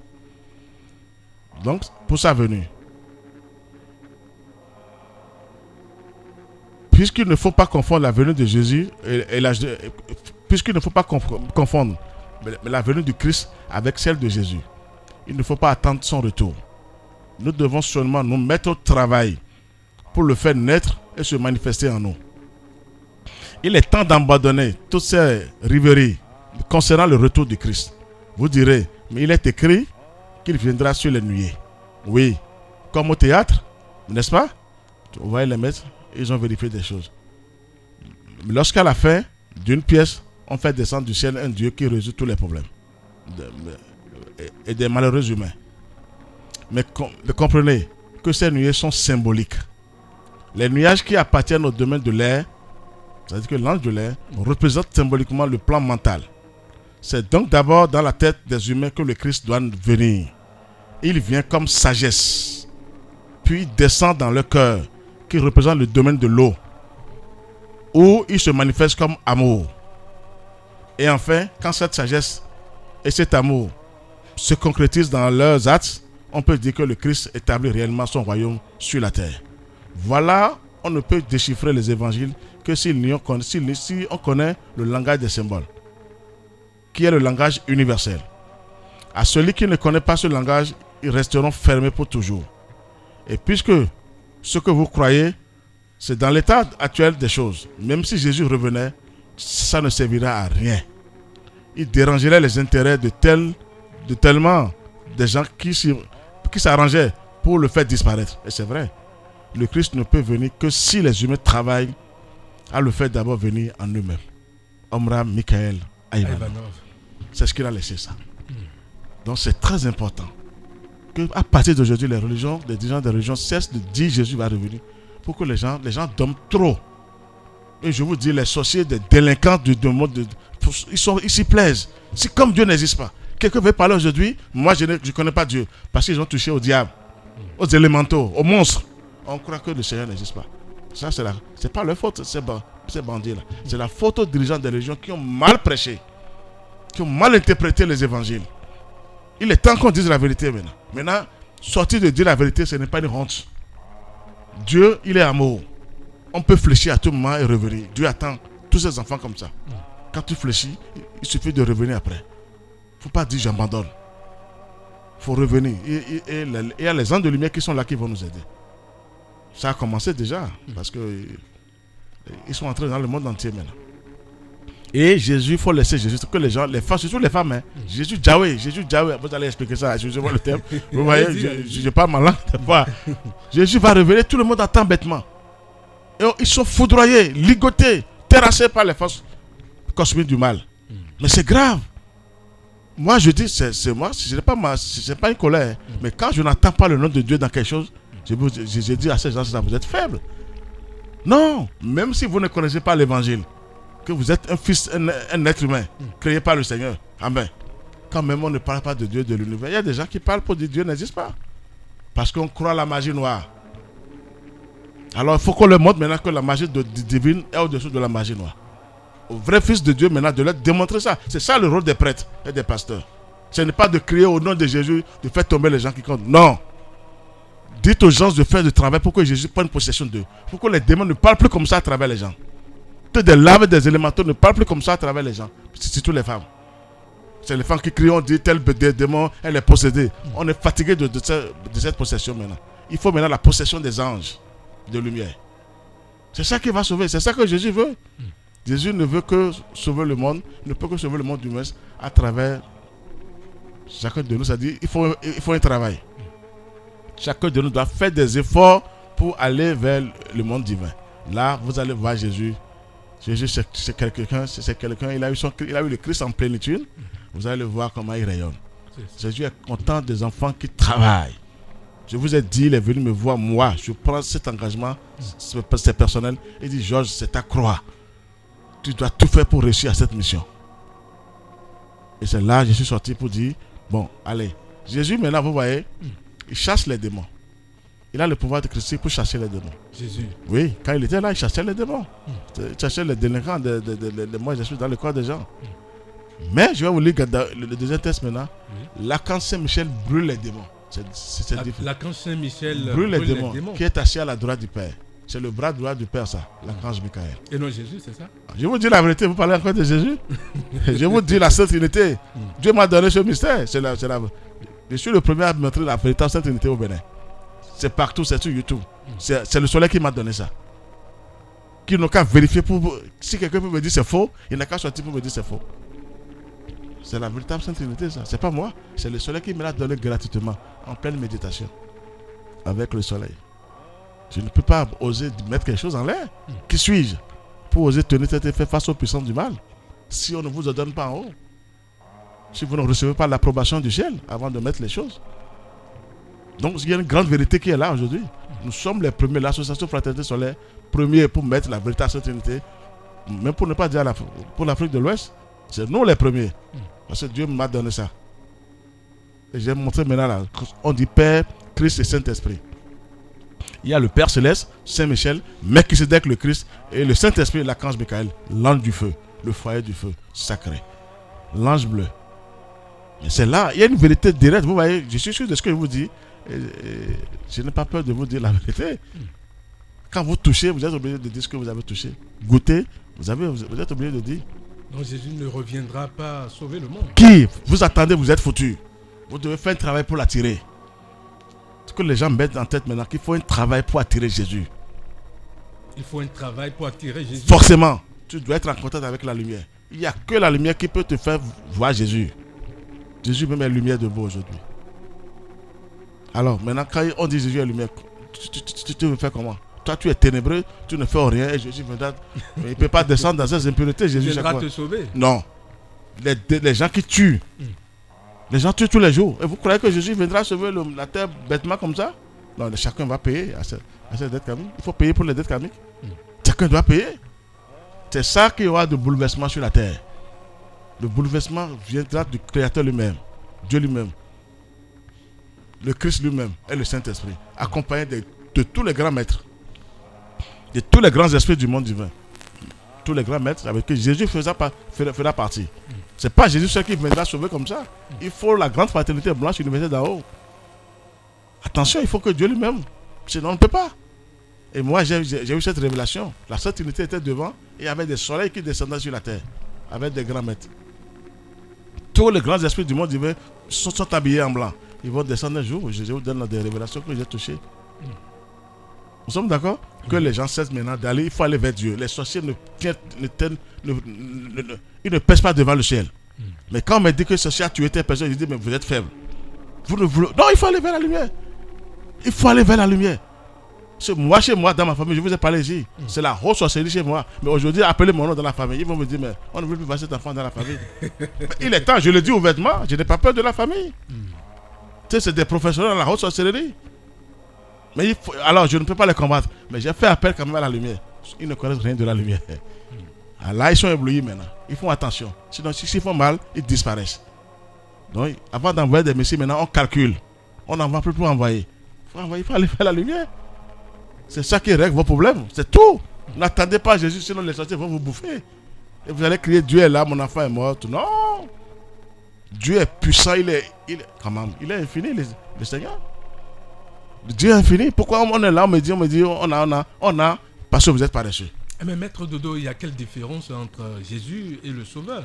Donc, pour sa venue. Puisqu'il ne faut pas confondre la venue de Jésus puisqu'il ne faut pas confondre la venue du Christ avec celle de Jésus. Il ne faut pas attendre son retour. Nous devons seulement nous mettre au travail pour le faire naître et se manifester en nous. Il est temps d'abandonner toutes ces rêveries concernant le retour du Christ. Vous direz, mais il est écrit qu'il viendra sur les nuées. Oui, comme au théâtre, n'est-ce pas? Vous voyez les maîtres, ils ont vérifié des choses. Lorsqu'à la fin d'une pièce, on fait descendre du ciel un Dieu qui résout tous les problèmes et des malheureux humains. Mais comprenez que ces nuées sont symboliques. Les nuages qui appartiennent au domaine de l'air, c'est-à-dire que l'ange de l'air, représente symboliquement le plan mental. C'est donc d'abord dans la tête des humains que le Christ doit venir. Il vient comme sagesse, puis descend dans le cœur, qui représente le domaine de l'eau, où il se manifeste comme amour. Et enfin, quand cette sagesse et cet amour se concrétisent dans leurs actes, on peut dire que le Christ établit réellement son royaume sur la terre. Voilà, on ne peut déchiffrer les évangiles que si on connaît le langage des symboles, qui est le langage universel. À celui qui ne connaît pas ce langage, ils resteront fermés pour toujours. Et puisque ce que vous croyez, c'est dans l'état actuel des choses, même si Jésus revenait, ça ne servira à rien. Il dérangerait les intérêts de tellement de gens qui s'arrangeaient pour le faire disparaître. Et c'est vrai, le Christ ne peut venir que si les humains travaillent à le faire d'abord venir en eux-mêmes. Omra Michael Aïvanov. C'est ce qu'il a laissé ça. Donc c'est très important qu'à partir d'aujourd'hui, les dirigeants des religions cessent de dire Jésus va revenir. Pour que les gens dorment trop. Et je vous dis, les sorciers, des délinquants du monde, ils s'y plaisent. C'est comme Dieu n'existe pas. Quelqu'un veut parler aujourd'hui, moi je ne connais pas Dieu. Parce qu'ils ont touché au diable, aux élémentaux, aux monstres. On croit que le Seigneur n'existe pas. Ça, c'est pas leur faute, ces bandits-là. C'est la faute aux dirigeants des religions qui ont mal prêché, qui ont mal interprété les évangiles. Il est temps qu'on dise la vérité maintenant. Maintenant, sortir de dire la vérité, ce n'est pas une honte. Dieu, il est amour. On peut fléchir à tout moment et revenir. Dieu attend tous ses enfants comme ça. Quand tu fléchis, il suffit de revenir après. Il ne faut pas dire j'abandonne. Il faut revenir. Et il y a les anges de lumière qui sont là qui vont nous aider. Ça a commencé déjà. Parce qu'ils sont entrés dans le monde entier maintenant. Et Jésus, il faut laisser Jésus, que les gens, les femmes, surtout les femmes, Jésus Jahwe, vous allez expliquer ça, je vois le terme, vous voyez, je parle ma langue des fois. Jésus va revenir, tout le monde attend bêtement. Et ils sont foudroyés, ligotés, terrassés par les forces cosmiques du mal. Mais c'est grave. Moi je dis, c'est moi, ce n'est pas une colère, mais quand je n'entends pas le nom de Dieu dans quelque chose, je dis à ces gens, vous êtes faibles. Non, même si vous ne connaissez pas l'évangile, que vous êtes un fils, un être humain, créé par le Seigneur. Amen. Quand même on ne parle pas de Dieu, de l'univers, il y a des gens qui parlent pour dire Dieu n'existe pas. Parce qu'on croit à la magie noire. Alors il faut qu'on leur montre maintenant que la magie divine est au-dessous de la magie noire. Au vrai fils de Dieu maintenant de leur démontrer ça. C'est ça le rôle des prêtres et des pasteurs. Ce n'est pas de crier au nom de Jésus, de faire tomber les gens qui comptent. Non. Dites aux gens de faire du travail pour que Jésus prenne possession d'eux. Pour que les démons ne parlent plus comme ça à travers les gens. Que des laves, des élémentaux ne parlent plus comme ça à travers les gens. C'est surtout les femmes. C'est les femmes qui crient, on dit tel démon, elle est possédée. On est fatigué de cette possession maintenant. Il faut maintenant la possession des anges de lumière. C'est ça qui va sauver. C'est ça que Jésus veut. Jésus ne veut que sauver le monde, ne peut que sauver le monde humain à travers chacun de nous. C'est-à-dire il faut un travail. Chacun de nous doit faire des efforts pour aller vers le monde divin. Là, vous allez voir Jésus Jésus, c'est quelqu'un, il a eu le Christ en plénitude. Vous allez le voir comment il rayonne. Jésus est content des enfants qui travaillent. Je vous ai dit, il est venu me voir, moi. Je prends cet engagement, c'est personnel. Il dit, Georges, c'est ta croix. Tu dois tout faire pour réussir à cette mission. Et c'est là que je suis sorti pour dire, bon, allez. Jésus, maintenant, vous voyez, il chasse les démons. Il a le pouvoir de Christ pour chasser les démons. Jésus. Oui, quand il était là, il chassait les démons. Il chassait les délinquants, moi je suis dans le corps des gens. Mais je vais vous lire le deuxième texte maintenant. L'archange Saint-Michel brûle les démons. L'archange Saint-Michel brûle les démons, qui est assis à la droite du Père. C'est le bras droit du Père, ça, l'archange Michael. Et non Jésus, c'est ça? Je vous dis la vérité, vous parlez encore de Jésus. Je vous dis la Sainte Trinité. Dieu m'a donné ce mystère. Je suis le premier à montrer la véritable Sainte Trinité au Bénin. C'est partout, c'est sur YouTube. C'est le soleil qui m'a donné ça. Qui n'ont qu'à vérifier pour. Si quelqu'un peut me dire c'est faux, il n'a qu'à sortir pour me dire c'est faux. C'est la véritable Sainte Trinité, ça. C'est pas moi. C'est le soleil qui me l'a donné gratuitement, en pleine méditation. Avec le soleil. Je ne peux pas oser mettre quelque chose en l'air. Qui suis-je pour oser tenir cet effet face aux puissances du mal? Si on ne vous en donne pas en haut. Si vous ne recevez pas l'approbation du ciel avant de mettre les choses. Donc il y a une grande vérité qui est là aujourd'hui. Nous sommes les premiers, l'association Fraternité Solaire, premiers pour mettre la véritable Sainte Trinité. Même pour ne pas dire pour l'Afrique de l'Ouest, c'est nous les premiers. Parce que Dieu m'a donné ça. Et j'ai montré maintenant là, on dit Père, Christ et Saint-Esprit. Il y a le Père Céleste, Saint-Michel, Melchisedec le Christ, et le Saint-Esprit, l'archange Michael, l'ange du feu, le foyer du feu sacré, l'ange bleu. Et c'est là, il y a une vérité directe. Vous voyez, je suis sûr de ce que je vous dis. Et je n'ai pas peur de vous dire la vérité. Quand vous touchez, vous êtes obligé de dire ce que vous avez touché. Goûtez, vous êtes obligé de dire. Donc Jésus ne reviendra pas sauver le monde. Qui vous attendez, vous êtes foutu. Vous devez faire un travail pour l'attirer. Ce que les gens mettent en tête maintenant, qu'il faut un travail pour attirer Jésus. Il faut un travail pour attirer Jésus. Forcément, tu dois être en contact avec la lumière. Il n'y a que la lumière qui peut te faire voir Jésus. Jésus même est lumière de vous aujourd'hui. Alors maintenant, quand on dit Jésus est lumière, tu veux faire comment? Toi, tu es ténébreux, tu ne fais rien et Jésus viendra. Il ne peut pas descendre dans ces impuretés. Jésus viendra te sauver. Non. Les gens qui tuent, les gens tuent tous les jours. Et vous croyez que Jésus viendra sauver la terre bêtement comme ça? Non, chacun va payer à ses dettes karmiques. Il faut payer pour les dettes karmiques. Chacun doit payer. C'est ça qu'il y aura de bouleversement sur la terre. Le bouleversement viendra du Créateur lui-même, Dieu lui-même, le Christ lui-même et le Saint-Esprit, accompagné de tous les grands maîtres, de tous les grands esprits du monde divin. Tous les grands maîtres avec qui Jésus fera partie. Ce n'est pas Jésus seul qui viendra sauver comme ça. Il faut la grande fraternité blanche universelle d'en haut. Attention, il faut que Dieu lui-même, sinon on ne peut pas. Et moi, j'ai eu cette révélation. La Sainte Trinité était devant et il y avait des soleils qui descendaient sur la terre avec des grands maîtres. Tous les grands esprits du monde divin sont habillés en blanc. Ils vont descendre un jour. Je vous donne des révélations que j'ai touchées. Nous sommes d'accord que les gens cessent maintenant d'aller. Il faut aller vers Dieu. Les sorciers ils ne pèsent pas devant le ciel. Mais quand on me dit que ce sorcier a tué telle personne, je dis mais vous êtes faible. Vous ne voulez... Non, il faut aller vers la lumière. Il faut aller vers la lumière. Moi, chez moi, dans ma famille, je vous ai parlé ici. C'est la haute sorcellerie chez moi. Mais aujourd'hui, appelez mon nom dans la famille. Ils vont me dire, mais on ne veut plus voir cet enfant dans la famille. Il est temps, je le dis ouvertement, je n'ai pas peur de la famille. Tu sais, c'est des professionnels dans la haute sorcellerie. Mais alors, je ne peux pas les combattre. Mais j'ai fait appel quand même à la lumière. Ils ne connaissent rien de la lumière. Alors là, ils sont éblouis maintenant. Ils font attention. Sinon, s'ils font mal, ils disparaissent. Donc, avant d'envoyer des messieurs, maintenant, on calcule. On n'envoie plus pour envoyer. Il faut aller faire la lumière. C'est ça qui règle vos problèmes. C'est tout. N'attendez pas Jésus, sinon les sorciers vont vous bouffer. Et vous allez crier, Dieu est là, mon enfant est mort. Non. Dieu est puissant, il est infini, le Seigneur. Dieu est infini. Pourquoi on est là, on me dit, on a, parce que vous êtes paresseux. Mais Maître Dodo, il y a quelle différence entre Jésus et le Sauveur?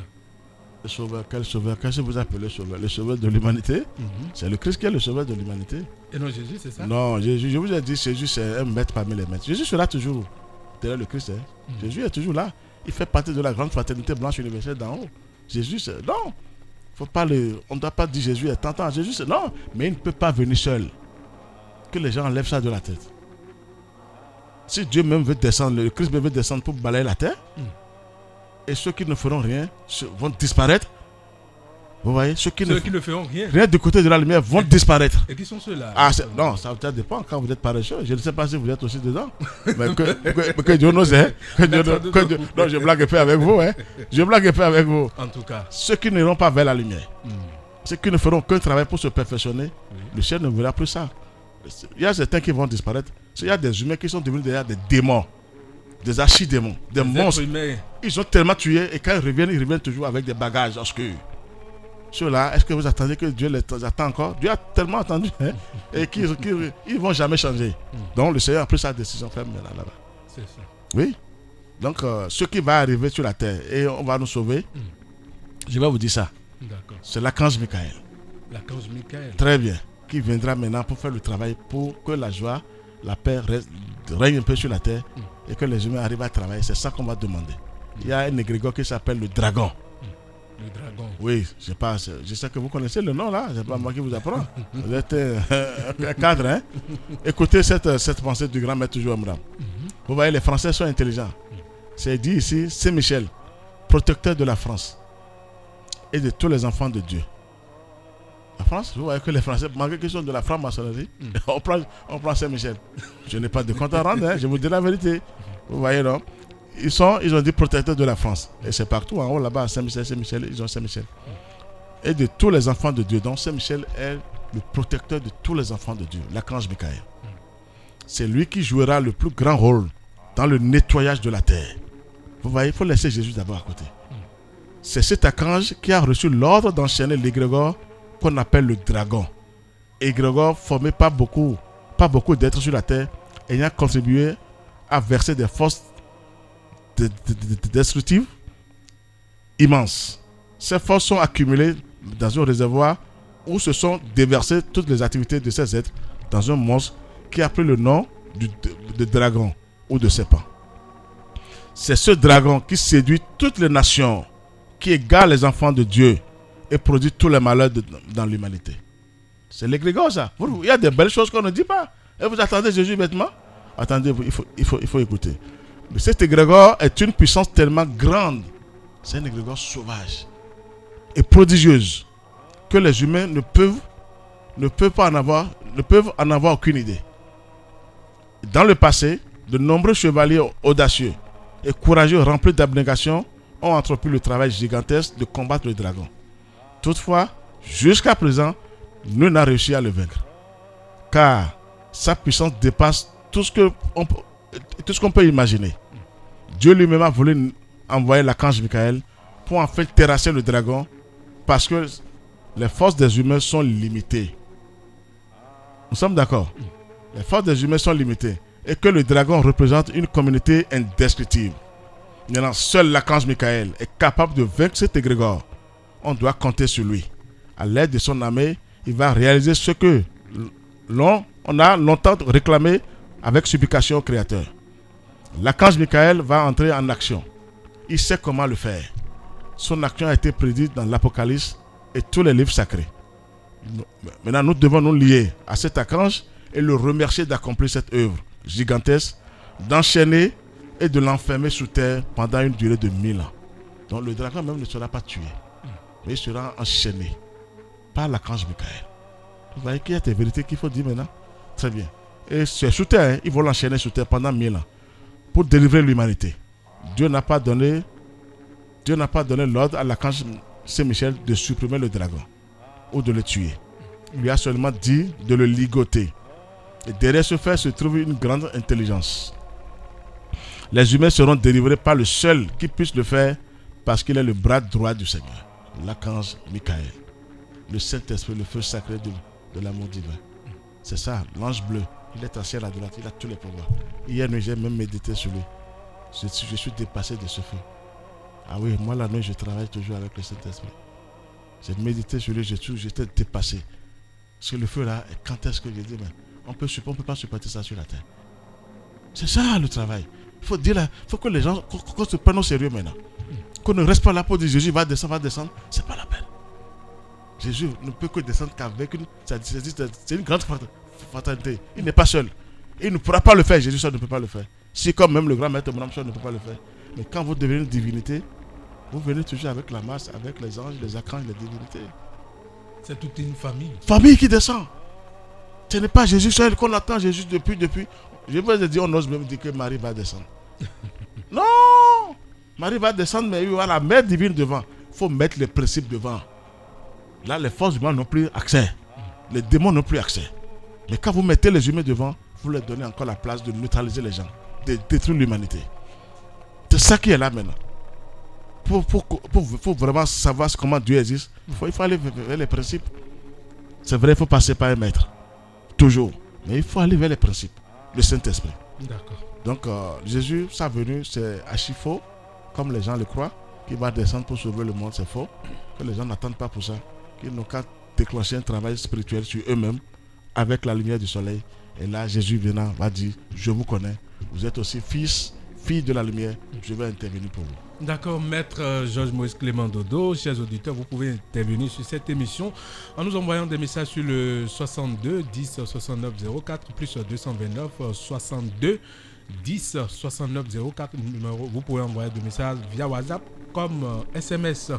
Le Sauveur, quel Sauveur? Qu'est-ce que vous appelez le Sauveur? Le Sauveur de l'humanité. C'est le Christ qui est le Sauveur de l'humanité. Et non, Jésus, c'est ça? Non, Jésus, je vous ai dit, Jésus, c'est un maître parmi les maîtres. Jésus sera toujours derrière le Christ. Jésus est toujours là. Il fait partie de la grande fraternité blanche universelle d'en haut. Jésus, c'est... Non. Faut pas on ne doit pas dire Jésus est tentant. Jésus, c'est... Non. Mais il ne peut pas venir seul. Que les gens enlèvent ça de la tête. Si Dieu même veut descendre, le Christ même veut descendre pour balayer la terre, et ceux qui ne feront rien vont disparaître. Vous voyez, ceux qui ne feront rien. Rien du côté de la lumière vont disparaître. Et qui sont ceux-là? Non, ça dépend quand vous êtes paresseux. Je ne sais pas si vous êtes aussi dedans. Mais que Dieu nous aide. Non, je blague un peu avec vous. Hein. Je blague un peu avec vous. En tout cas. Ceux qui n'iront pas vers la lumière, ceux qui ne feront qu'un travail pour se perfectionner, le ciel ne verra plus ça. Il y a certains qui vont disparaître. Il y a des humains qui sont devenus derrière des démons, des archidémons, des monstres. Ils ont tellement tué et quand ils reviennent toujours avec des bagages obscurs. Ceux-là, est-ce que vous attendez que Dieu les attend encore? Dieu a tellement attendu et qu'ils ne vont jamais changer. Donc le Seigneur a pris sa décision ferme là-bas. C'est ça. Oui. Donc ce qui va arriver sur la terre et on va nous sauver, je vais vous dire ça. C'est l'archange Michael. L'archange Michael. Très bien. Qui viendra maintenant pour faire le travail pour que la joie, la paix règne un peu sur la terre et que les humains arrivent à travailler. C'est ça qu'on va demander. Il y a un égrégore qui s'appelle le dragon. Le dragon. Oui, je sais que vous connaissez le nom là, c'est pas moi qui vous apprends. Vous êtes un cadre, hein. Écoutez cette pensée du grand maître Jouamram. Vous voyez, les Français sont intelligents. C'est dit ici, Saint-Michel, protecteur de la France et de tous les enfants de Dieu. La France, vous voyez que les Français, malgré qu'ils sont de la franc-maçonnerie, on prend Saint-Michel. Je n'ai pas de compte à rendre, hein, je vous dis la vérité. Vous voyez, non? Ils ont dit protecteurs de la France. Et c'est partout en haut là-bas, Saint-Michel, ils ont Saint-Michel. Et de tous les enfants de Dieu. Donc Saint-Michel est le protecteur de tous les enfants de Dieu, l'archange Michael. C'est lui qui jouera le plus grand rôle dans le nettoyage de la terre. Vous voyez, il faut laisser Jésus d'abord à côté. C'est cet archange qui a reçu l'ordre d'enchaîner l'égrégore qu'on appelle le dragon. Égrégore formé pas beaucoup d'êtres sur la terre, ayant contribué à verser des forces destructives immenses. Ces forces sont accumulées dans un réservoir où se sont déversées toutes les activités de ces êtres dans un monstre qui a pris le nom de dragon ou de serpent. C'est ce dragon qui séduit toutes les nations, qui égare les enfants de Dieu et produit tous les malheurs dans l'humanité. C'est l'égrégore ça. Il y a des belles choses qu'on ne dit pas. Et vous attendez Jésus bêtement? Attendez, il faut écouter. Mais cet égrégore est une puissance tellement grande. C'est un égrégore sauvage et prodigieuse que les humains ne peuvent en avoir aucune idée. Dans le passé, de nombreux chevaliers audacieux et courageux remplis d'abnégation ont entrepris le travail gigantesque de combattre le dragon. Toutefois, jusqu'à présent, nul n'a réussi à le vaincre. Car sa puissance dépasse tout ce qu'on peut imaginer. Dieu lui-même a voulu envoyer l'archange Michael pour en fait terrasser le dragon parce que les forces des humains sont limitées. Nous sommes d'accord? Les forces des humains sont limitées et que le dragon représente une communauté indescriptible. Maintenant, seul l'archange Michael est capable de vaincre cet égrégore. On doit compter sur lui. À l'aide de son armée, il va réaliser ce que on a longtemps réclamé avec supplication au Créateur. L'archange Michael va entrer en action. Il sait comment le faire. Son action a été prédite dans l'Apocalypse et tous les livres sacrés. Maintenant, nous devons nous lier à cet archange et le remercier d'accomplir cette œuvre gigantesque, d'enchaîner et de l'enfermer sous terre pendant une durée de 1000 ans. Donc le dragon même ne sera pas tué, mais il sera enchaîné par l'archange Michael. Vous voyez qu'il y a des vérités qu'il faut dire maintenant? Très bien. Et c'est sous terre, hein, ils vont l'enchaîner sous terre pendant 1000 ans pour délivrer l'humanité. Dieu n'a pas donné l'ordre à l'archange Saint-Michel de supprimer le dragon ou de le tuer. Il lui a seulement dit de le ligoter. Et derrière ce fait se trouve une grande intelligence. Les humains seront délivrés par le seul qui puisse le faire parce qu'il est le bras droit du Seigneur, l'archange Michael, le Saint-Esprit, le feu sacré de l'amour divin. C'est ça, l'ange bleu. Il est assis à la droite, il a tous les pouvoirs. Hier nuit, j'ai même médité sur lui. Je suis dépassé de ce feu. Ah oui, moi la nuit, je travaille toujours avec le Saint-Esprit. J'ai médité sur lui, j'étais dépassé. Parce que le feu là, quand est-ce que j'ai dit, on ne peut pas supporter ça sur la terre. C'est ça le travail. Il faut dire là, il faut que les gens qu'on se prenne au sérieux maintenant. Qu'on ne reste pas là pour dire Jésus va descendre. C'est pas la peine. Jésus ne peut que descendre qu'avec c'est une grande fatalité. Il n'est pas seul. Il ne pourra pas le faire. Jésus seul ne peut pas le faire. Si comme même le grand maître Mohammed ne peut pas le faire. Mais quand vous devenez une divinité, Vous venez toujours avec la masse, avec les anges, les archanges, les divinités. C'est toute une famille. Famille qui descend. Ce n'est pas Jésus seul qu'on attend Jésus depuis. Je peux te dire, on ose même dire que Marie va descendre. Non! Marie va descendre, mais il y aura la mère divine devant. Il faut mettre les principes devant. Là, les forces humaines n'ont plus accès. Les démons n'ont plus accès. Mais quand vous mettez les humains devant, vous leur donnez encore la place de neutraliser les gens, de détruire l'humanité. C'est ça qui est là maintenant. Pour vraiment savoir comment Dieu existe, il faut aller vers les principes. C'est vrai, il faut passer par un maître. Toujours. Mais il faut aller vers les principes. Le Saint-Esprit. D'accord. Donc, Jésus, sa venue, c'est archi faux, comme les gens le croient, qu'il va descendre pour sauver le monde, c'est faux. Que les gens n'attendent pas pour ça. Qu'ils n'ont qu'à déclencher un travail spirituel sur eux-mêmes, avec la lumière du soleil. Et là, Jésus venant va dire, je vous connais. Vous êtes aussi fils, fille de la lumière. Je vais intervenir pour vous. D'accord, maître Georges Moïse Clément Dodo, chers auditeurs, vous pouvez intervenir sur cette émission en nous envoyant des messages sur le 62 10 69 04 plus 229 62 10 69 04 numéro. Vous pouvez envoyer des messages via WhatsApp comme SMS.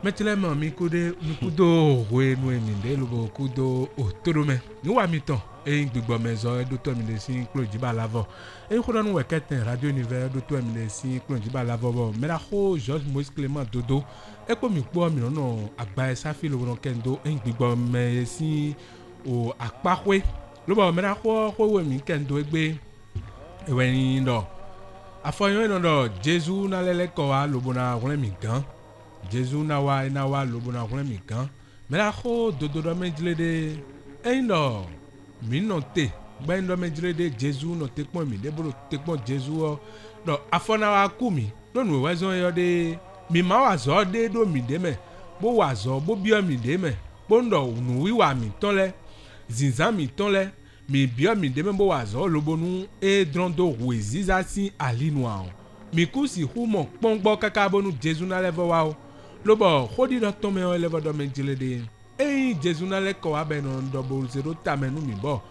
Maintenant, mikudo we nous eminde le kudo otodome. Nous amiton et ngbo mezo e docteur Milesi Claude Balavo. Et ko nous wekete Radio Univers docteur Milesi Claude Balavo. Mais la ho Georges Moïse Clément Dodo e ko mi po mi no agba e safi lo ron kendo e ngbo Milesi o apahwe. Lo ba me la ho we mi kendo egbe e we ni ndo. Afoyon ndo Jésus na lele ko wa lo bona ron mi gan. Jésus nawa lobona kone mikan mais la ko dodo menjile de endo mi no te gba endo menjile de Jésus no te pon mi de bolo te pon Jésus o do afona wa ku mi do nu wezon yo de mi ma wa zo de do mi de me bo wa zo bo bi o mi de me bo ndo nu wi wa mi ton le zinzan mi ton le mi bi o mi de me bo wa zo lobonu e drondo weziza si alinwa mi ku si hu mo pongbo kaka bonu Jésus na level wa o lobo khodi do tome o level do menjile de Jésus na le ko abe no double zero tamenu mi bo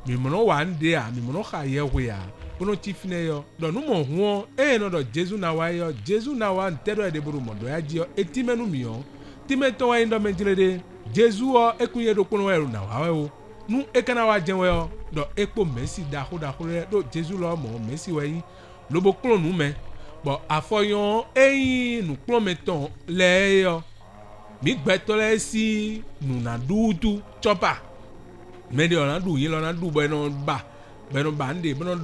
mi mono wa nde a mi mono kha ye we a bono tifine yo do nu mo hu no do Jésus na wa yo Jésus na wa ntedo e de buru mo do ya ji o etimenu mi yo timeto wa ndo menjile de Jésus o ekunye do kono wa na wa o nu ekana wa jenwe o do epo mesi da ho do Jésus lo mo mesi we yin lobo klo nu me bon afoyon eyin nu klo meton le yo mi gbetole si nu na dutu chopa me de ona du yin lo na du bo no ba nde bo no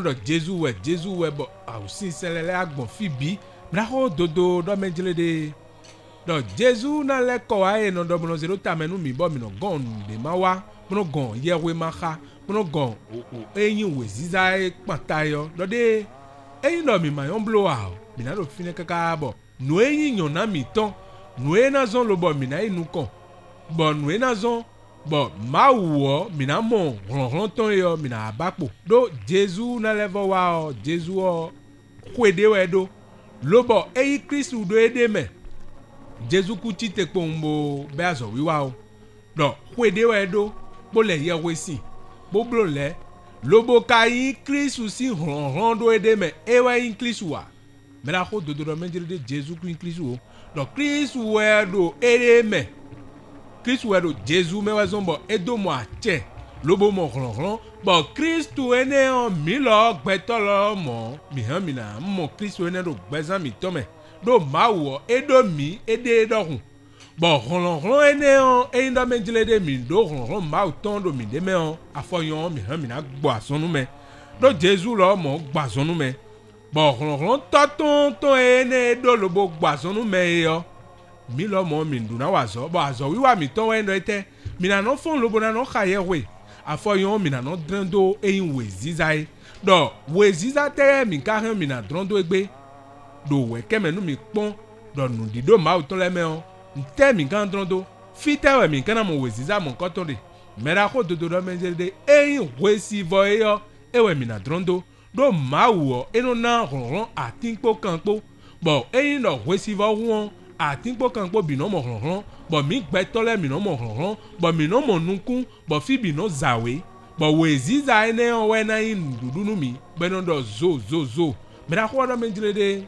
do Jésus we bo au sin selele agbon fibi bra ho dodo do menjele de do Jésus na le ko wa e no do bo no zero tamenu mi bo mi no gon de ma wa bo no gon ye we ma kha bo no gon eyin we ziza e patayo do de eyin do mi ma yon blow out mi na do fine kaka bo no eyin yon na mi ton no e na zon lo bo mi na inu kon bo no e na zon bo ma wo mi na mo ron ton yo mi na abapo do Jésus na level wa o Jésus o kwede we do lo bo eyi Kristu do ede me Jésus ku ti te pombo be azo wiwa o do kwede we do bo le ye we si bo blo le lobo kai Kristu si ron do ede me ewa in Kristu wa me la ko dodo menjele de Jésus ku in Kristu o do Kristu we do ede me Kristu we do Jésus me wazon bo edo mo ache lobo mo ron bo Kristu ene on mi lo gbeto lo mo mi han mi na mo Kristu ene do gbezan mi to me do ma wo edo mi ede do hun bo ron ene on e ndo menjele de mi do ron ma o ton do mi de me on afoyon mi han mi na gbo asonu me do Jésus lo mo gbo asonu me bo ron ton ene do lobo gbo asonu me yo mi lo mo mi ndu na wazo bo azo wiwa mi ton we ndo ete mi na no fon lobo na no khaye we afoyon mi na no drendo eyin we zizai do we ziza te mi ka han mi na drondo egbe do we kemenu mi pon do nu di do ma o ton le me on nte mi kan drondo fite we mi kana mo we ziza mo koton de mera ko dodo do menjele de eyin we si vo yo ewe mi na drondo do ma wo eno na ron atinpo kanpo bo eyin no we si vo won atinpo kanpo bi no mo ron bo mi gbetole mi no mo ron bo mi no mo nukun bo fi bi no zawe bo we ziza ene on we na yin dudu nu mi beno do zo mera ko do menjele de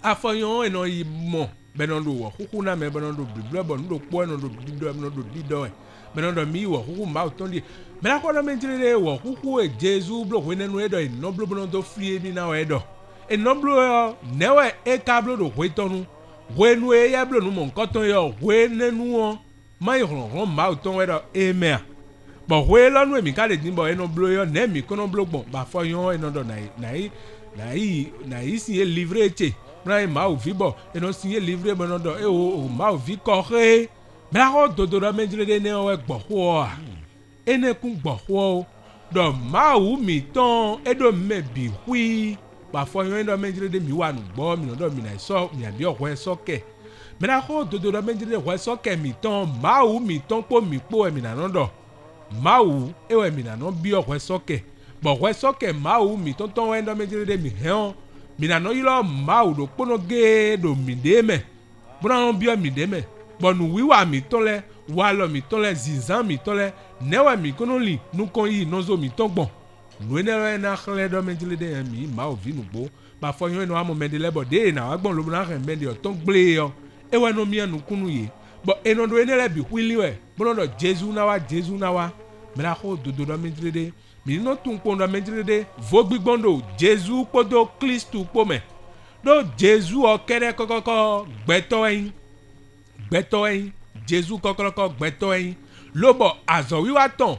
Afoyon et non immo. Benondo wa hukuna me benondo bible bondo po enondo dido benondo dido benondo mi wa huku ma otondi me la ko na menjire wa huku e Jesu blo wenenu edo e no blo benondo fie bi na edo e no blo newe e kablo do wetonu wenu e ya blo nu mo nkoton yo wenenu o ma iron ma oton edo eme bo we lonu emi ka le din bo eno blo yo ne mi kono blo gbon ba foyon enondo na si e livre eche na ma o vibo e no signé livre benondo e o ma o vi corre bla ro dodo da menjire de ne o e gboho a ene kun gboho do ma o mi ton e do me bi hui ba fo yon do menjire de mi wa nu gbo mi no do mi na so mi abi o we so ke me na ro dodo da menjire de we so ke mi ton ma o mi ton po mi po e mi na no do ma o e we mi na no bi o we so ke bo we so ke ma o mi ton ton we do menjire de mi hen mina no yilo ma do pono ge do mideme bona no bio mideme bonu wiwa mi tole wa lo mi tole zizan mi tole newa mi kono li nu kon yi no zo mi tongbon nu ene na khle do menjile de mi ma o vinu bo ba fo yon no amo mendele bo de na wa gbon lo na ren mende o ton gble yo e wa no mi anu kunu ye bo eno do ene le bi kwili we bona do Jesu na wa mera ko do menjile de mi no tun pondo menjire de vo gbigbondo Jesu podo Kristu pome do Jesu o kere kokoko gbeto yin Jesu kokoko gbeto yin lobo azo wiwa ton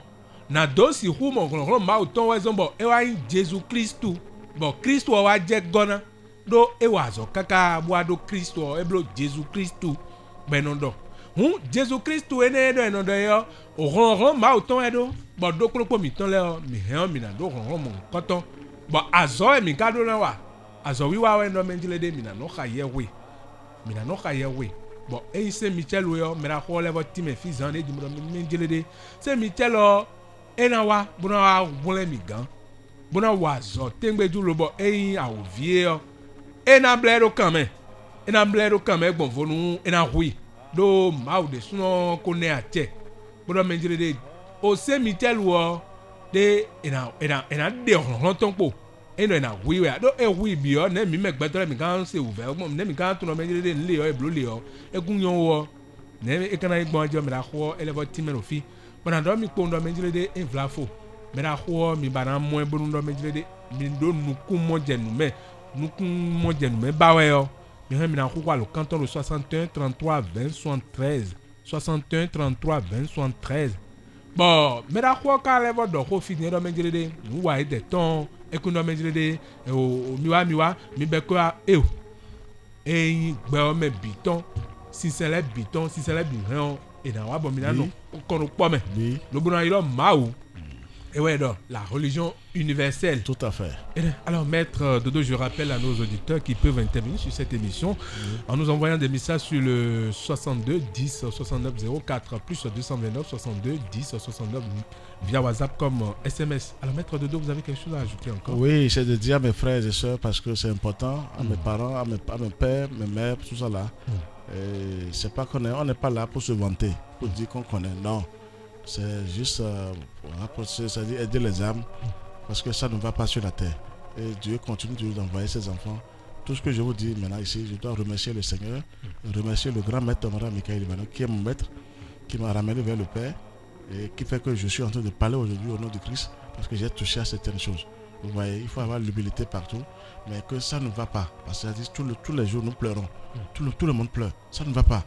na do si hu mo ron ma o ton we zombo e wa yin Jesu Kristu bo Kristu o wa je gona do e wa zo kaka bo do Kristu o e blo Jesu Kristu benondo Jesu Kristu ene do enodo yo o ron ma o ton edo bo do kropo mi ton le o mi hen mi na do ron mo koton bo azo e mi gado na wa azo wiwa we no menjile de mi na no khaye we bo e se Michel we o mi ra ko le bo ti me fi zan e di mo menjile de se Michel o e na wa bo na wa wole mi gan bo na wa zo tengbe ju lo bo e a o vie o e na blero kan me gbon vonu e na hui do ma o de suno ko ne ache bo na menjile de o se Michel wo de ena de ron ton po eno ena wi we do e wi bi o ne mi megbeto mi kan se uve o ne mi kan tun o menjile de nle o e blo le o egun yon wo ne e kana igbon ajo mi ra ho elevo timero fi bona do mi po ndo menjile de e vlafo mi ra ho mi bana mo e bonu ndo menjile de mi do nukun mo jenu me ba we o mi he mi na ho kwa lo canton le 61 33 20 73 61 33 20 73 bon mera ko ka levo do ko fini do menjile de wa de ton e kun do menjile de o mi be ko e eyin gbe o me biton si c'est bi ran e na wa bo mi na no ko ro po me lo bona ilo ma o et ouais, donc, la religion universelle. Tout à fait. Alors, Maître Dodo, je rappelle à nos auditeurs qui peuvent intervenir sur cette émission en nous envoyant des messages sur le 62 10 69 04 plus 229 62 10 69 via WhatsApp comme SMS. Alors, Maître Dodo, vous avez quelque chose à ajouter encore? Oui, c'est de dire à mes frères et sœurs, parce que c'est important, à mes parents, à mes pères, mes mères, tout ça là. C'est pas on n'est pas là pour se vanter, pour dire qu'on connaît. Non. C'est juste c'est-à-dire aider les âmes, parce que ça ne va pas sur la terre. Et Dieu continue de nous envoyer ses enfants. Tout ce que je vous dis maintenant ici, je dois remercier le Seigneur, remercier le grand maître Mara Michael Ibano, qui est mon maître, qui m'a ramené vers le Père et qui fait que je suis en train de parler aujourd'hui au nom de Christ, parce que j'ai touché à certaines choses. Vous voyez, il faut avoir l'humilité partout, mais que ça ne va pas. Parce que tous les jours nous pleurons, tout le monde pleure, ça ne va pas.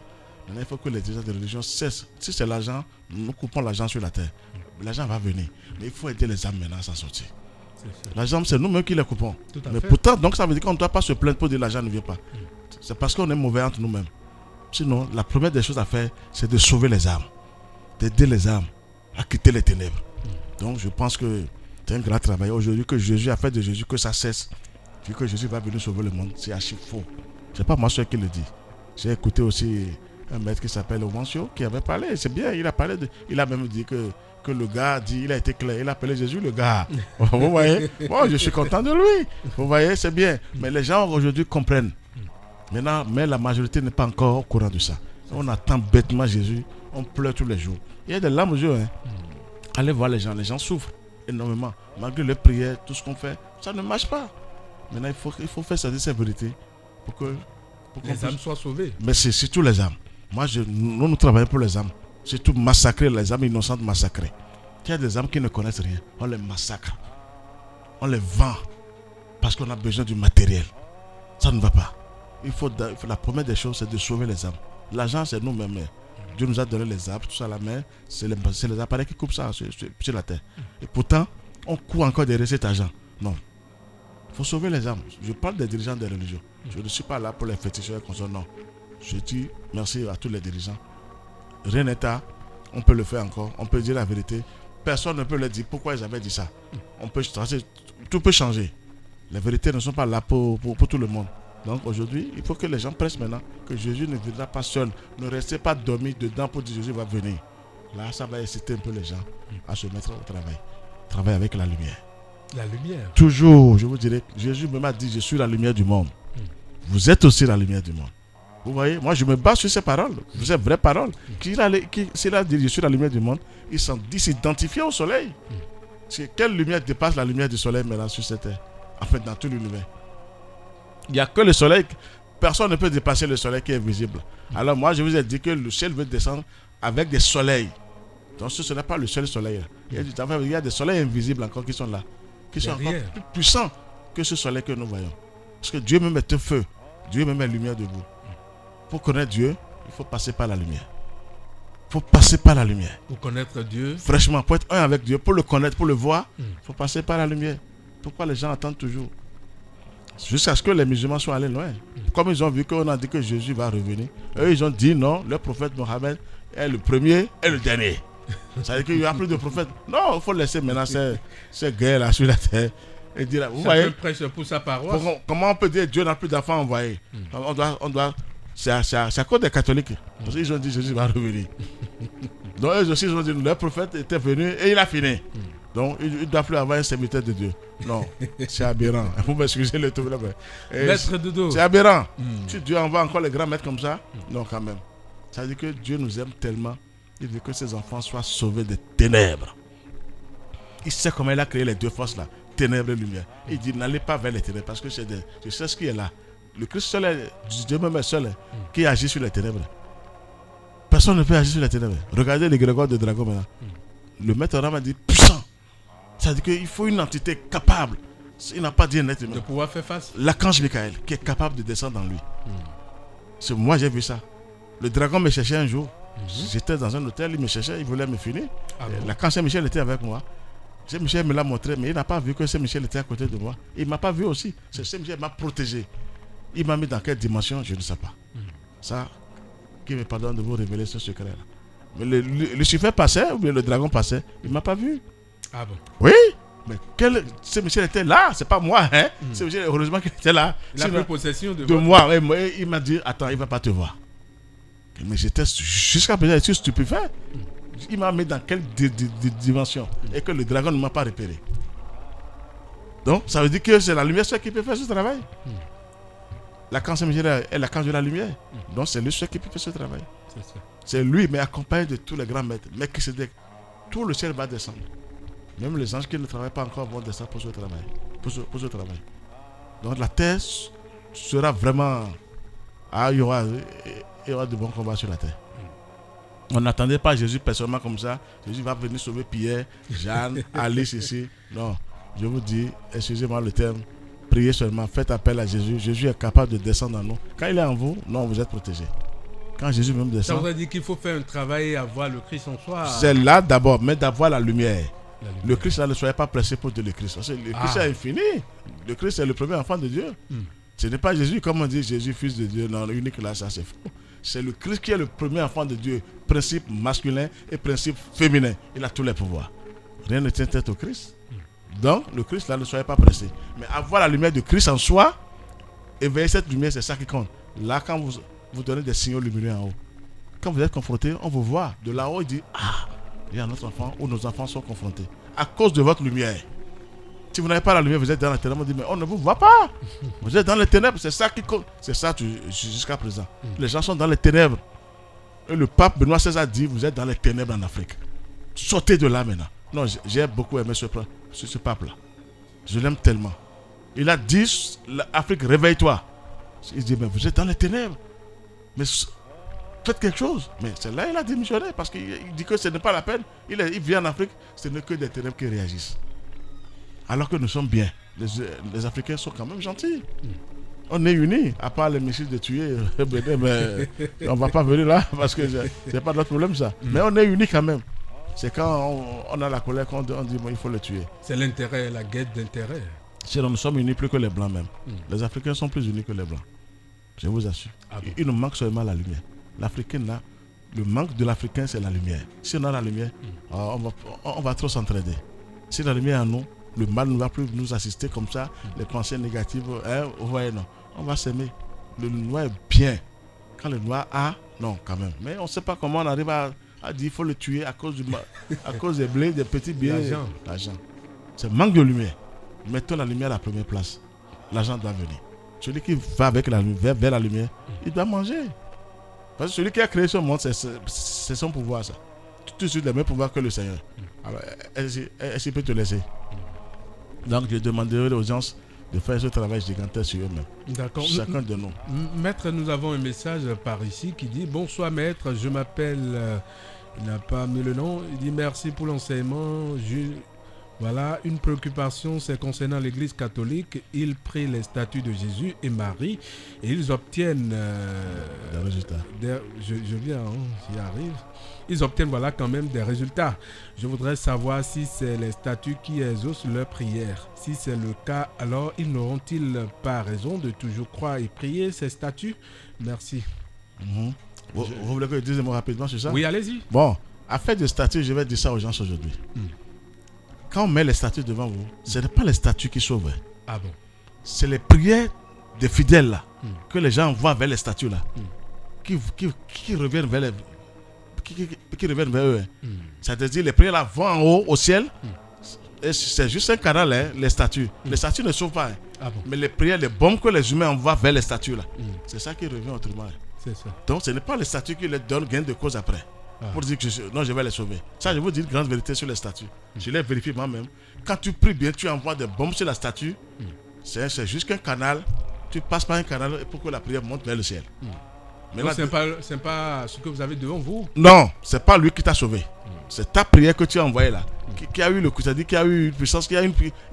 Maintenant, il faut que les dirigeants de religion cessent. Si c'est l'argent, nous coupons l'argent sur la terre. L'argent va venir. Mais il faut aider les âmes maintenant à s'en sortir. L'argent, c'est nous-mêmes qui les coupons. Mais pourtant, donc ça veut dire qu'on ne doit pas se plaindre pour dire que l'argent ne vient pas. C'est parce qu'on est mauvais entre nous-mêmes. Sinon, la première des choses à faire, c'est de sauver les âmes. D'aider les âmes à quitter les ténèbres. Donc je pense que c'est un grand travail. Aujourd'hui, que Jésus a fait de Jésus que ça cesse. Vu que Jésus va venir sauver le monde, c'est archi faux. Ce n'est pas moi seul qui le dit. J'ai écouté aussi un maître qui s'appelle Omancio qui avait parlé, c'est bien, il a même dit que le gars dit, il a été clair, il a appelé Jésus le gars. Vous voyez, bon, je suis content de lui. Vous voyez, c'est bien. Mais les gens aujourd'hui comprennent. Maintenant, mais la majorité n'est pas encore au courant de ça. On attend bêtement Jésus, on pleure tous les jours. Il y a des larmes aux yeux. Allez voir les gens souffrent énormément. Malgré les prières, tout ce qu'on fait, ça ne marche pas. Maintenant, il faut faire cette vérité. pour que les âmes soient sauvées. Mais c'est surtout les âmes. Nous travaillons pour les âmes. Surtout massacrer les âmes innocentes massacrées. Il y a des âmes qui ne connaissent rien. On les massacre. On les vend. Parce qu'on a besoin du matériel. Ça ne va pas. La première des choses, c'est de sauver les âmes. L'argent, c'est nous-mêmes. Dieu nous a donné les arbres, tout ça, la main. C'est les appareils qui coupent ça sur la terre. Et pourtant, on court encore derrière cet argent. Non. Il faut sauver les âmes. Je parle des dirigeants des religions. Je ne suis pas là pour les féticheurs comme ça. Non. Je dis merci à tous les dirigeants. Rien n'est tard. On peut le faire encore. On peut dire la vérité. Personne ne peut le dire pourquoi ils avaient dit ça. Tout peut changer. Les vérités ne sont pas là pour tout le monde. Donc aujourd'hui, il faut que les gens pressent maintenant que Jésus ne viendra pas seul. Ne restez pas dormis dedans pour dire Jésus va venir. Là, ça va inciter un peu les gens à se mettre au travail. Travailler avec la lumière. La lumière. Toujours, je vous dirais, Jésus m'a dit, je suis la lumière du monde. Vous êtes aussi la lumière du monde. Vous voyez, moi je me base sur ces paroles, ces vraies paroles. S'il a dit, je suis la lumière du monde, il s'identifie au soleil. Quelle lumière dépasse la lumière du soleil maintenant sur cette terre? En fait, dans tout l'univers. Il n'y a que le soleil. Personne ne peut dépasser le soleil qui est visible. Alors moi, je vous ai dit que le ciel veut descendre avec des soleils. Donc ce n'est pas le seul soleil. Il y a des soleils invisibles encore qui sont là. Qui sont encore plus puissants que ce soleil que nous voyons. Parce que Dieu même est un feu. Dieu même est lumière debout. Pour connaître Dieu, il faut passer par la lumière. Il faut passer par la lumière. Pour connaître Dieu. Fraîchement, pour être un avec Dieu, pour le connaître, pour le voir, il faut passer par la lumière. Pourquoi les gens attendent toujours? Jusqu'à ce que les musulmans soient allés loin. Comme ils ont vu qu'on a dit que Jésus va revenir, eux ils ont dit non, le prophète Mohammed est le premier et le dernier. Ça veut dire qu'il n'y a plus de prophètes. Non, il faut laisser maintenant ces guerres là sur la terre. Et dire, vous voyez, prêche pour sa paroisse. Comment on peut dire Dieu n'a plus d'enfants envoyés? On doit c'est à cause des catholiques. Parce qu'ils ont dit Jésus va revenir. Donc eux aussi ils ont dit le prophète était venu et il a fini. Donc il ne doit plus avoir un serviteur de Dieu. Non, c'est aberrant. Vous m'excusez le tout. Maître de dos. C'est aberrant. Si Dieu envoie encore les grands maîtres comme ça, non quand même. Ça veut dire que Dieu nous aime tellement. Il veut que ses enfants soient sauvés des ténèbres. Il sait comment il a créé les deux forces là, ténèbres et lumière. Il dit n'allez pas vers les ténèbres parce que je sais ce qui est là. Le Christ seul est, Dieu même est seul qui agit sur les ténèbres. Personne ne peut agir sur les ténèbres. Regardez les Grégoires de Dragon maintenant. Le maître Ram a dit puissant. Ça veut dire qu'il faut une entité capable. Il n'a pas dit un être humain. De pouvoir faire face. L'archange Michael qui est capable de descendre en lui. C'est moi j'ai vu ça. Le dragon me cherchait un jour. J'étais dans un hôtel, il me cherchait, il voulait me finir. Quand Saint-Michel était avec moi, Saint-Michel me l'a montré, mais il n'a pas vu que Saint-Michel était à côté de moi. Il ne m'a pas vu aussi. Saint-Michel m'a protégé. Il m'a mis dans quelle dimension, je ne sais pas. Ça, qui me pardonne de vous révéler ce secret-là. Mais le Lucifer passait, ou bien le dragon passait, il ne m'a pas vu. Ah bon? Oui, mais Saint-Michel était là, c'est pas moi. Hein? Saint-Michel, heureusement qu'il était là. Il a pris possession de moi. Il m'a dit, attends, il ne va pas te voir. Mais j'étais jusqu'à présent stupéfait. Il m'a mis dans quelle dimension et que le dragon ne m'a pas repéré. Donc ça veut dire que c'est la lumière seule qui peut faire ce travail. L'archange Saint-Michel est l'archange de la lumière. Donc c'est lui seul qui peut faire ce travail. C'est lui, mais accompagné de tous les grands maîtres. Mais qui se dit, tout le ciel va descendre. Même les anges qui ne travaillent pas encore vont descendre pour ce travail. Pour ce travail. Donc la terre sera vraiment... il y aura de bons combats sur la terre. On n'attendait pas Jésus personnellement comme ça. Jésus va venir sauver Pierre, Jeanne, Alice ici. Non, je vous dis, excusez-moi le terme, priez seulement, faites appel à Jésus. Jésus est capable de descendre en nous. Quand il est en vous, non, vous êtes protégés. Quand Jésus même descend... Ça vous a dit qu'il faut faire un travail et avoir le Christ en soi. C'est là d'abord, mais d'avoir la lumière. Le Christ, là, ne soyez pas pressé pour dire le Christ. Parce que le Christ est infini. Le Christ est le premier enfant de Dieu. Ce n'est pas Jésus, comme on dit, Jésus, fils de Dieu. Non, unique là, ça c'est faux. C'est le Christ qui est le premier enfant de Dieu. Principe masculin et principe féminin. Il a tous les pouvoirs. Rien ne tient tête au Christ. Donc, le Christ, là, ne soyez pas pressé. Mais avoir la lumière de Christ en soi, éveiller cette lumière, c'est ça qui compte. Là, quand vous donnez des signaux lumineux en haut, quand vous êtes confronté, on vous voit. De là-haut, il dit, il y a notre enfant ou nos enfants sont confrontés. À cause de votre lumière. Si vous n'avez pas la lumière, vous êtes dans les ténèbres, on dit, mais on ne vous voit pas. Vous êtes dans les ténèbres, c'est ça qui compte. C'est ça jusqu'à présent. Les gens sont dans les ténèbres. Et le pape Benoît XVI a dit, vous êtes dans les ténèbres en Afrique. Sortez de là maintenant. Non, j'ai beaucoup aimé ce pape-là. Je l'aime tellement. Il a dit, l'Afrique, réveille-toi. Il dit, mais vous êtes dans les ténèbres. Mais faites quelque chose. Mais c'est là il a démissionné parce qu'il dit que ce n'est pas la peine. Il vient en Afrique, ce n'est que des ténèbres qui réagissent. Alors que nous sommes bien. Les Africains sont quand même gentils. On est unis, à part les missiles de tuer, mais on ne va pas venir là parce que c'est pas notre problème ça. Mais on est unis quand même. C'est quand on a la colère qu'on dit bon, il faut le tuer. C'est l'intérêt, la guerre d'intérêt. Sinon, nous sommes unis plus que les Blancs même. Les Africains sont plus unis que les Blancs. Je vous assure. Ah bon? Il nous manque seulement la lumière. L'Africain là, le manque de l'Africain c'est la lumière. Si on a la lumière, on va trop s'entraider. Si la lumière est en nous, le mal ne va plus nous assister comme ça. Les pensées négatives, vous voyez non. On va s'aimer. Le noir est bien. Quand le noir a, non quand même. Mais on ne sait pas comment on arrive à dire qu'il faut le tuer à cause des blés, des petits biens. L'argent. C'est manque de lumière. Mettons la lumière à la première place. L'argent doit venir. Celui qui va avec la lumière, vers la lumière, il doit manger. Parce que celui qui a créé ce monde, c'est son pouvoir ça. Tout de suite le même pouvoir que le Seigneur. Alors, est-ce qu'il peut te laisser? Donc je demanderai aux gens de faire ce travail gigantesque sur eux-mêmes. D'accord. Chacun de nous. Maître, nous avons un message par ici qui dit: bonsoir maître, je m'appelle... il n'a pas mis le nom. Il dit merci pour l'enseignement. Voilà, une préoccupation, c'est concernant l'Église catholique. Ils prient les statues de Jésus et Marie et ils obtiennent des résultats. Je viens, j'y arrive. Ils obtiennent voilà quand même des résultats. Je voudrais savoir si c'est les statues qui exaucent leurs prières. Si c'est le cas, alors ils n'auront-ils pas raison de toujours croire et prier ces statues? Merci. Vous voulez que je dise un mot rapidement sur ça? Oui, allez-y. Bon, affaire de statues, je vais dire ça aux gens aujourd'hui. Quand on met les statues devant vous, ce n'est pas les statues qui sauvent. Ah bon? C'est les prières des fidèles là, que les gens envoient vers les statues là, qui reviennent vers les... qui reviennent vers eux. C'est-à-dire les prières là vont en haut au ciel. Et c'est juste un canal, les statues. Les statues ne sauvent pas. Ah bon? Mais les prières, les bombes que les humains envoient vers les statues là, c'est ça qui revient autrement. C'est ça. Donc ce n'est pas les statues qui leur donnent gain de cause après. Pour dire que je vais les sauver. Ça, je vous dis une grande vérité sur les statues. Je l'ai vérifié moi-même. Quand tu pries bien, tu envoies des bombes sur la statue. C'est juste qu'un canal. Tu passes par un canal pour que la prière monte vers le ciel. Mais ce n'est pas ce que vous avez devant vous. Non, ce n'est pas lui qui t'a sauvé. C'est ta prière que tu as envoyée là. Qui a eu le coup, c'est-à-dire qu'il y a eu une puissance, il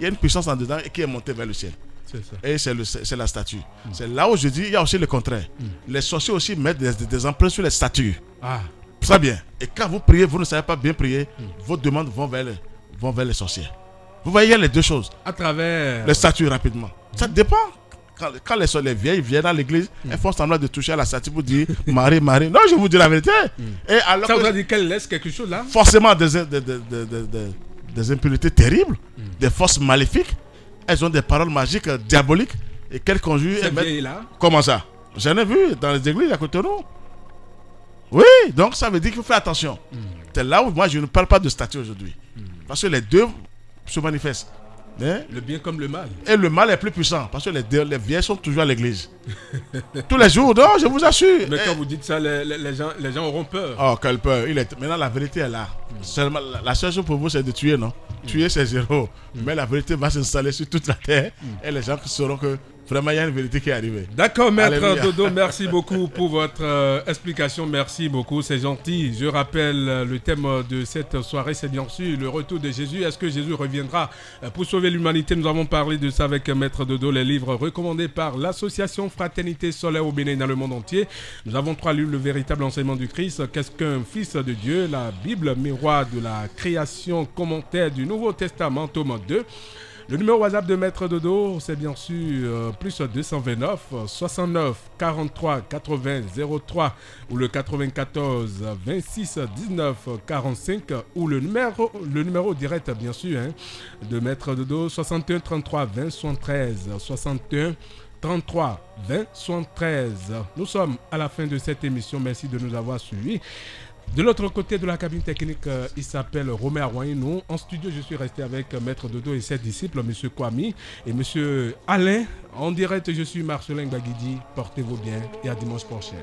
y a une puissance en dedans et qui est montée vers le ciel. C'est ça. Et c'est la statue. C'est là où je dis, il y a aussi le contraire. Les sorciers aussi mettent des empreintes sur les statues. Très bien. Et quand vous priez, vous ne savez pas bien prier, vos demandes vont vers les sorciers. Vous voyez, il y a les deux choses. À travers les statues rapidement. Ça dépend. Quand les vieilles viennent à l'église, elles font semblant de toucher à la statue pour dire Marie, Marie. Non, je vous dis la vérité. Et alors ça vous a dit qu'elle laisse quelque chose là? Forcément des impuretés terribles, des forces maléfiques. Elles ont des paroles magiques, diaboliques. Et qu'elles conjurent. Cette vieille-là? Comment ça? J'en ai vu dans les églises à côté de nous. Oui, donc ça veut dire qu'il faut faire attention. C'est là où moi je ne parle pas de statut aujourd'hui. Parce que les deux se manifestent. Le bien comme le mal. Et le mal est plus puissant. Parce que les vieilles sont toujours à l'église. Tous les jours, non, je vous assure. Mais quand vous dites ça, les gens auront peur. Oh, quelle peur. Maintenant la vérité est là. Seulement, la seule chose pour vous c'est de tuer, non? Tuer c'est zéro. Mais la vérité va s'installer sur toute la terre. Et les gens sauront que vraiment, il y a une vérité qui est arrivée. D'accord, maître Dodo, merci beaucoup pour votre explication. Merci beaucoup, c'est gentil. Je rappelle le thème de cette soirée, c'est bien sûr le retour de Jésus. Est-ce que Jésus reviendra pour sauver l'humanité? Nous avons parlé de ça avec maître Dodo, les livres recommandés par l'association Fraternité Solaire au Bénin dans le monde entier. Nous avons 3 livres, le véritable enseignement du Christ, qu'est-ce qu'un fils de Dieu, la Bible, miroir de la création, commentaire du Nouveau Testament, tome 2. Le numéro WhatsApp de Maître Dodo, c'est bien sûr plus 229 69 43 80 03 ou le 94 26 19 45 ou le numéro direct bien sûr de Maître Dodo 61 33 20 73 61 33 20 73. Nous sommes à la fin de cette émission. Merci de nous avoir suivis. De l'autre côté de la cabine technique, il s'appelle Romain Arwainou. En studio, je suis resté avec Maître Dodo et ses disciples, M. Kwame et M. Alain. En direct, je suis Marcelin Gbagidi. Portez-vous bien et à dimanche prochain.